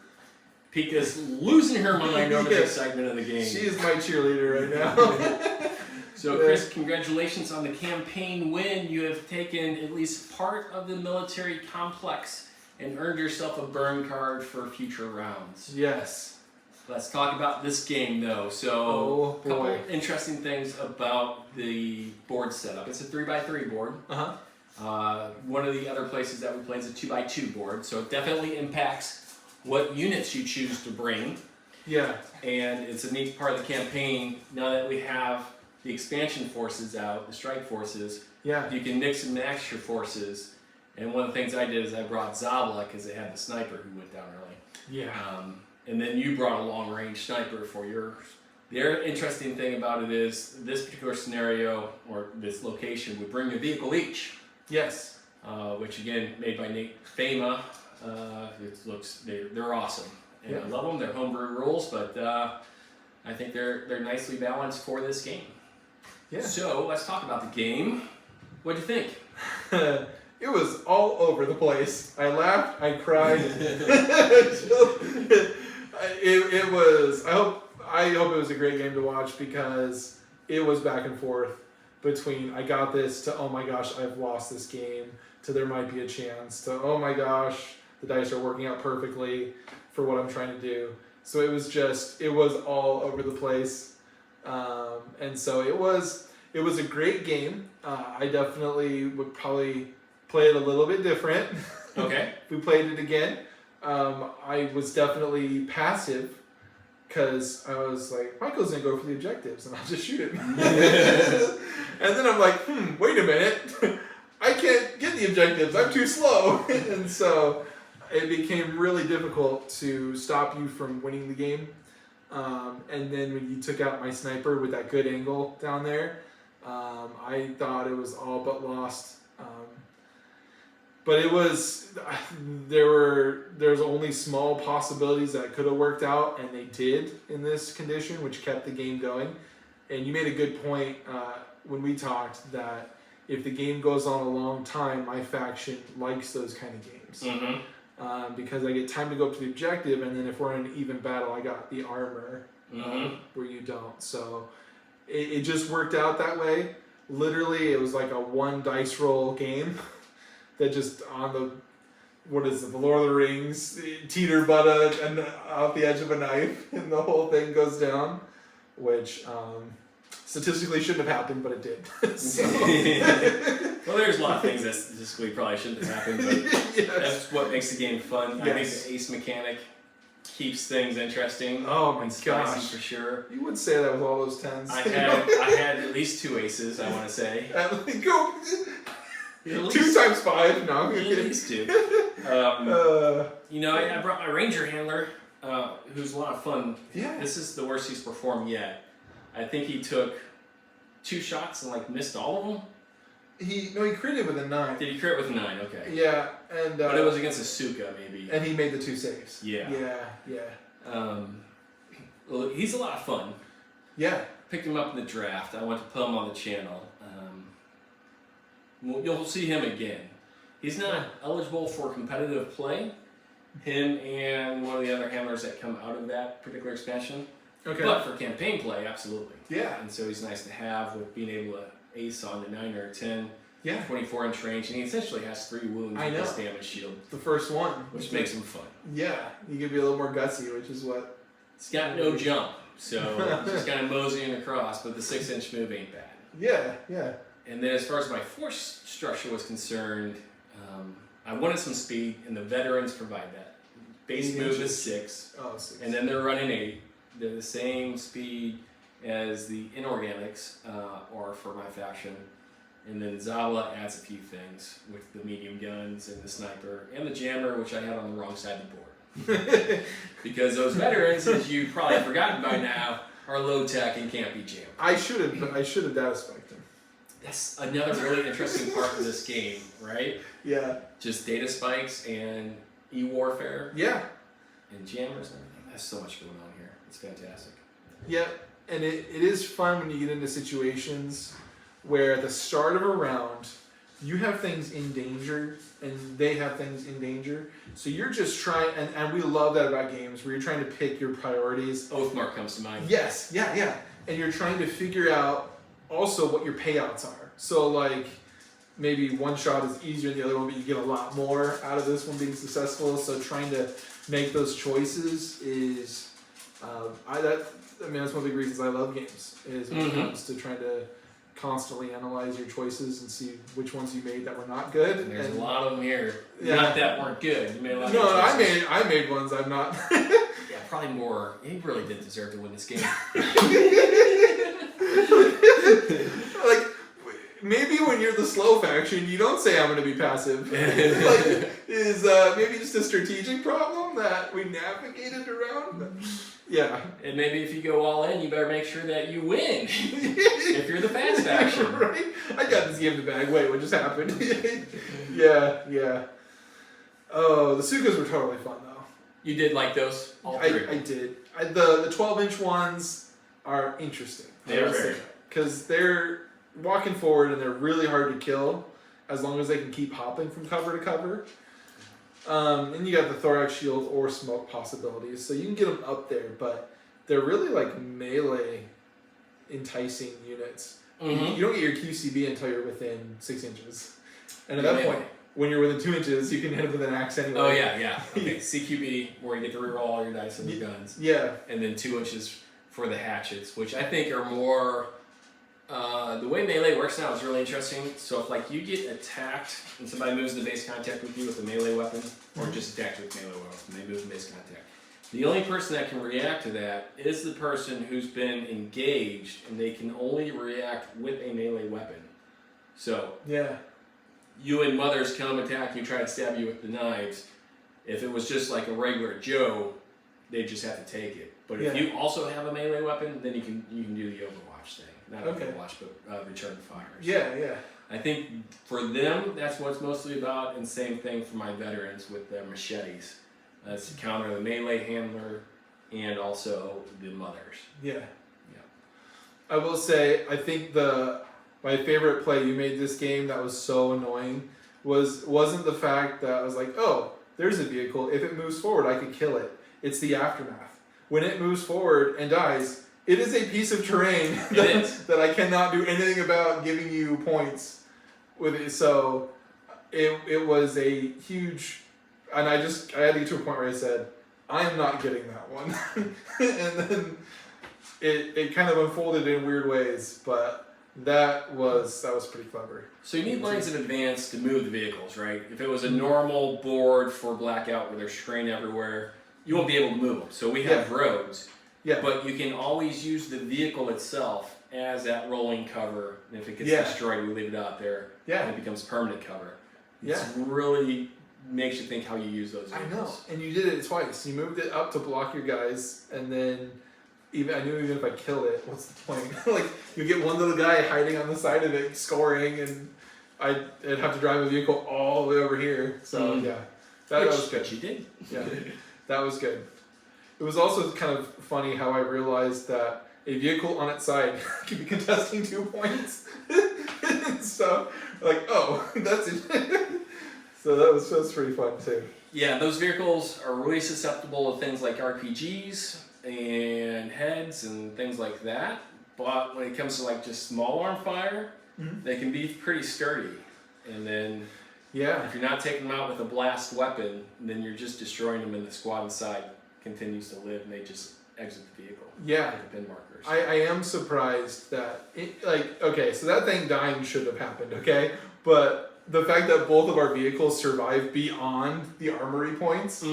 Pika's losing her mind over the excitement of the game. She is my cheerleader right now. So, Chris, congratulations on the campaign win. You have taken at least part of the military complex and earned yourself a burn card for future rounds. Yes. Let's talk about this game, though. So, a couple interesting things about the board setup. It's a 3x3 board. One of the other places that we play is a 2x2 board, so it definitely impacts what units you choose to bring. Yeah. And it's a neat part of the campaign, now that we have the expansion forces out, the strike forces, you can mix and match your forces. And one of the things I did is I brought Zabla, because it had the sniper who went down early. Yeah. And then you brought a long-range sniper for yours. The other interesting thing about it is this particular scenario, or this location, would bring a vehicle each. Yes. Which again, made by Nate Fama. They're awesome. And I love them. They're homebrew rules, but I think they're nicely balanced for this game. Yeah. So let's talk about the game. What'd you think? It was all over the place. I laughed, I cried. It was. I hope it was a great game to watch, because it was back and forth between I got this to oh my gosh I've lost this game to there might be a chance to oh my gosh the dice are working out perfectly for what I'm trying to do. So it was all over the place, and so it was a great game. I definitely would probably play it a little bit different. Okay. If we played it again. I was definitely passive, because I was like, Michael's going to go for the objectives and I'll just shoot him. And then I'm like, wait a minute. I can't get the objectives. I'm too slow. And so it became really difficult to stop you from winning the game. And then when you took out my sniper with that good angle down there, I thought it was all but lost. But it was, there's only small possibilities that could have worked out, and they did in this condition, which kept the game going. And you made a good point when we talked that if the game goes on a long time, my faction likes those kind of games. Mm-hmm. Because I get time to go up to the objective, and then if we're in an even battle, I got the armor where you don't. So it just worked out that way. literally it was like a 1 dice roll game that just on the the Lord of the Rings teeter butter and off the edge of a knife and the whole thing goes down, which statistically shouldn't have happened, but it did. So. Well, there's a lot of things that statistically probably shouldn't have happened, but yes. that's what makes the game fun. Yes. I think the ace mechanic keeps things interesting. Oh my and spicy gosh, for sure. You would say that with all those 10s. I had at least 2 aces, I want to say. Go 2 times 5. No, At least 2. I brought my ranger handler, who's a lot of fun. Yeah. This is the worst he's performed yet. I think he took 2 shots and missed all of them. He critted with a 9. Did he crit with a 9? Okay. Yeah, and but it was against a Suka, maybe. And he made the 2 saves. Yeah. Yeah. Well, he's a lot of fun. Yeah. Picked him up in the draft. I went to put him on the channel. You'll see him again. He's not eligible for competitive play. Him and one of the other handlers that come out of that particular expansion. Okay. But for campaign play, absolutely. Yeah. And so he's nice to have with being able to ace on the 9 or 10. Yeah. 24-inch range, and he essentially has 3 wounds with this damage shield. The first one. Which makes him fun. Yeah. You can be a little more gutsy, which is what... He's got no jump, so just kind of moseying across, but the 6-inch move ain't bad. Yeah, yeah. And then as far as my force structure was concerned, I wanted some speed, and the veterans provide that. Base move is 6. Oh, 6. And then they're running 8. They're the same speed as the inorganics are for my faction. And then Zabla adds a few things with the medium guns and the sniper and the jammer, which I had on the wrong side of the board. Because those veterans, as you've probably forgotten by now, are low tech and can't be jammed. I should have data spiked them. That's another really interesting part of this game, right? Yeah. Just data spikes and e-warfare. Yeah. And jammers and everything. There's so much going on here. It's fantastic. Yeah, and it is fun when you get into situations where at the start of a round, you have things in danger and they have things in danger. So you're just trying, and we love that about games, where you're trying to pick your priorities. Oathmark comes to mind. Yes, yeah. And you're trying to figure out also what your payouts are. So maybe one shot is easier than the other one, but you get a lot more out of this one being successful. So trying to make those choices is, that's one of the reasons I love games, is when it comes to trying to constantly analyze your choices and see which ones you made that were not good. And there's a lot of them here. Yeah. Not that weren't good. You made a lot of No, good choices. I made ones I'm not. Yeah, probably more. He really did deserve to win this game. Maybe when you're the slow faction, you don't say I'm going to be passive. Is maybe just a strategic problem that we navigated around? Yeah. And maybe if you go all in, you better make sure that you win. If you're the fast faction. Right? I got this game in the bag. Wait, what just happened? Yeah. Oh, the Sukas were totally fun, though. You did like those? All 3? I did. The 12-inch ones are interesting. They are very. Because they're walking forward and they're really hard to kill as long as they can keep hopping from cover to cover. And you got the thorax shield or smoke possibilities, so you can get them up there, but they're really melee enticing units. Mm-hmm. You don't get your QCB until you're within 6 inches, and at that point, when you're within 2 inches, you can hit them with an axe anyway. Oh yeah. Okay, CQB, where you get to reroll all your dice and your guns. Yeah. And then 2 inches for the hatchets, which I think are more. The way melee works now is really interesting. So if you get attacked and somebody moves into base contact with you with a melee weapon, or just attacked with melee weapon, and they move in base contact, the only person that can react to that is the person who's been engaged, and they can only react with a melee weapon. So Yeah. you and mothers come attack you, try to stab you with the knives. If it was just like a regular Joe, they just have to take it. But if you also have a melee weapon, then you can do the Overwatch thing. Not Overwatch, but Return to Fire. So Yeah. I think for them, that's what it's mostly about, and same thing for my veterans with their machetes. That's to counter the melee handler and also the mothers. Yeah. I will say, I think my favorite play you made this game that was so annoying wasn't the fact that I was like, oh, there's a vehicle. If it moves forward, I could kill it. It's the aftermath. When it moves forward and dies, It is a piece of terrain that I cannot do anything about giving you points with it. So it was a huge, and I had to get to a point where I said, I'm not getting that one. And then it kind of unfolded in weird ways, but that was pretty clever. So you need lines in advance to move the vehicles, right? If it was a normal board for Blackout where there's terrain everywhere, you won't be able to move them. So we have roads. Yeah. But you can always use the vehicle itself as that rolling cover. And if it gets destroyed, we leave it out there. Yeah. And it becomes permanent cover. Yeah. It really makes you think how you use those vehicles. I know. And you did it twice. You moved it up to block your guys, and then I knew even if I kill it, what's the point? Like, you get one little guy hiding on the side of it, scoring, and I'd have to drive a vehicle all the way over here. So, yeah. That was good. Which you did. Yeah. That was good. It was also kind of funny how I realized that a vehicle on its side could be contesting 2 points. So, like, oh, that's it. So that was pretty fun too. Yeah, those vehicles are really susceptible to things like RPGs and heads and things like that. But when it comes to like just small arm fire, they can be pretty sturdy. And then if you're not taking them out with a blast weapon, then you're just destroying them, and the squad inside continues to live, and they just exit the vehicle. Yeah. With the pin markers. I am surprised that okay, so that thing dying should have happened, okay? But the fact that both of our vehicles survived beyond the armory points,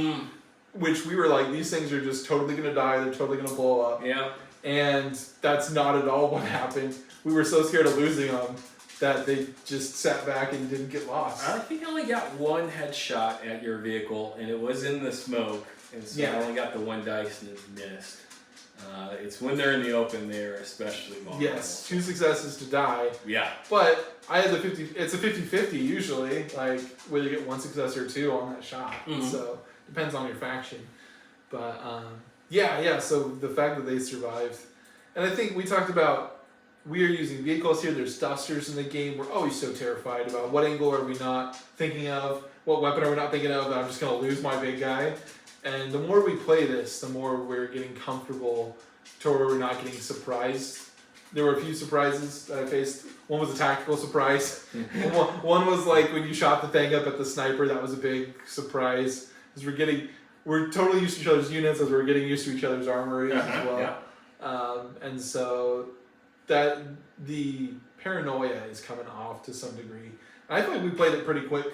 which we were like, these things are just totally gonna die, they're totally gonna blow up. Yeah. And that's not at all what happened. We were so scared of losing them that they just sat back and didn't get lost. I think I only got one headshot at your vehicle, and it was in the smoke, and so I only got the one dice and it missed. It's when they're in the open, they're especially vulnerable. Yes, 2 successes to die. Yeah. But I had it's a 50-50 usually, like whether you get 1 success or 2 on that shot. So depends on your faction. But so the fact that they survived. And I think we talked about, we are using vehicles here, there's dusters in the game. We're always so terrified about what angle are we not thinking of, what weapon are we not thinking of, that I'm just going to lose my big guy. And the more we play this, the more we're getting comfortable to where we're not getting surprised. There were a few surprises that I faced. One was a tactical surprise. One was like when you shot the thing up at the sniper, that was a big surprise. Because we're totally used to each other's units as we're getting used to each other's armories as well. Yeah. And so that the paranoia is coming off to some degree. I feel like we played it pretty quick.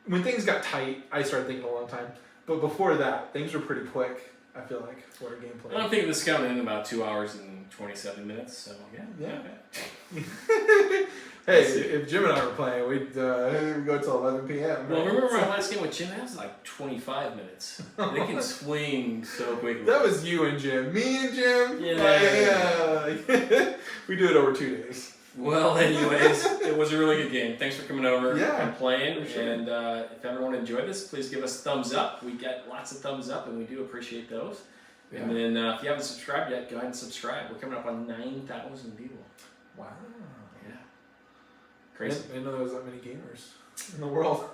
When things got tight, I started thinking a long time. But before that, things were pretty quick, I feel like, for our gameplay. I'm thinking this is coming in about 2 hours and 27 minutes, so yeah. Hey, if Jim and I were playing, we'd go till 11 p.m. Well, remember my last game with Jim? That was like 25 minutes. They can swing so quickly. That was you and Jim. Me and Jim? Yeah. We do it over 2 days. Well, anyways, it was a really good game. Thanks for coming over and playing. Sure. And if everyone enjoyed this, please give us a thumbs up. We get lots of thumbs up, and we do appreciate those. Yeah. And then if you haven't subscribed yet, go ahead and subscribe. We're coming up on 9,000 people. Wow. Yeah. Crazy. I didn't know there was that many gamers in the world.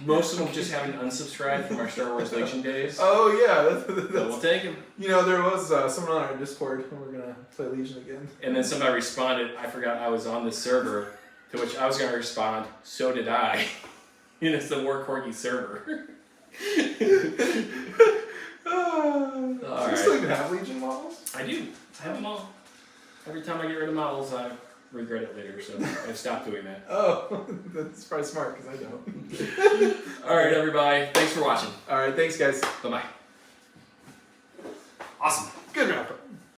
Most of them just haven't unsubscribed from our Star Wars Legion days. Oh, yeah. But we'll take them. You know, there was someone on our Discord, and we're going to play Legion again. And then somebody responded, I forgot I was on the server, to which I was going to respond, so did I. And it's the more quirky server. Do you still even have Legion models? I do. I have them all. Every time I get rid of models, I regret it later, so I've stopped doing that. Oh, that's probably smart, because I don't. All right, everybody. Thanks for watching. All right, thanks, guys. Bye-bye. Awesome. Good wrap up.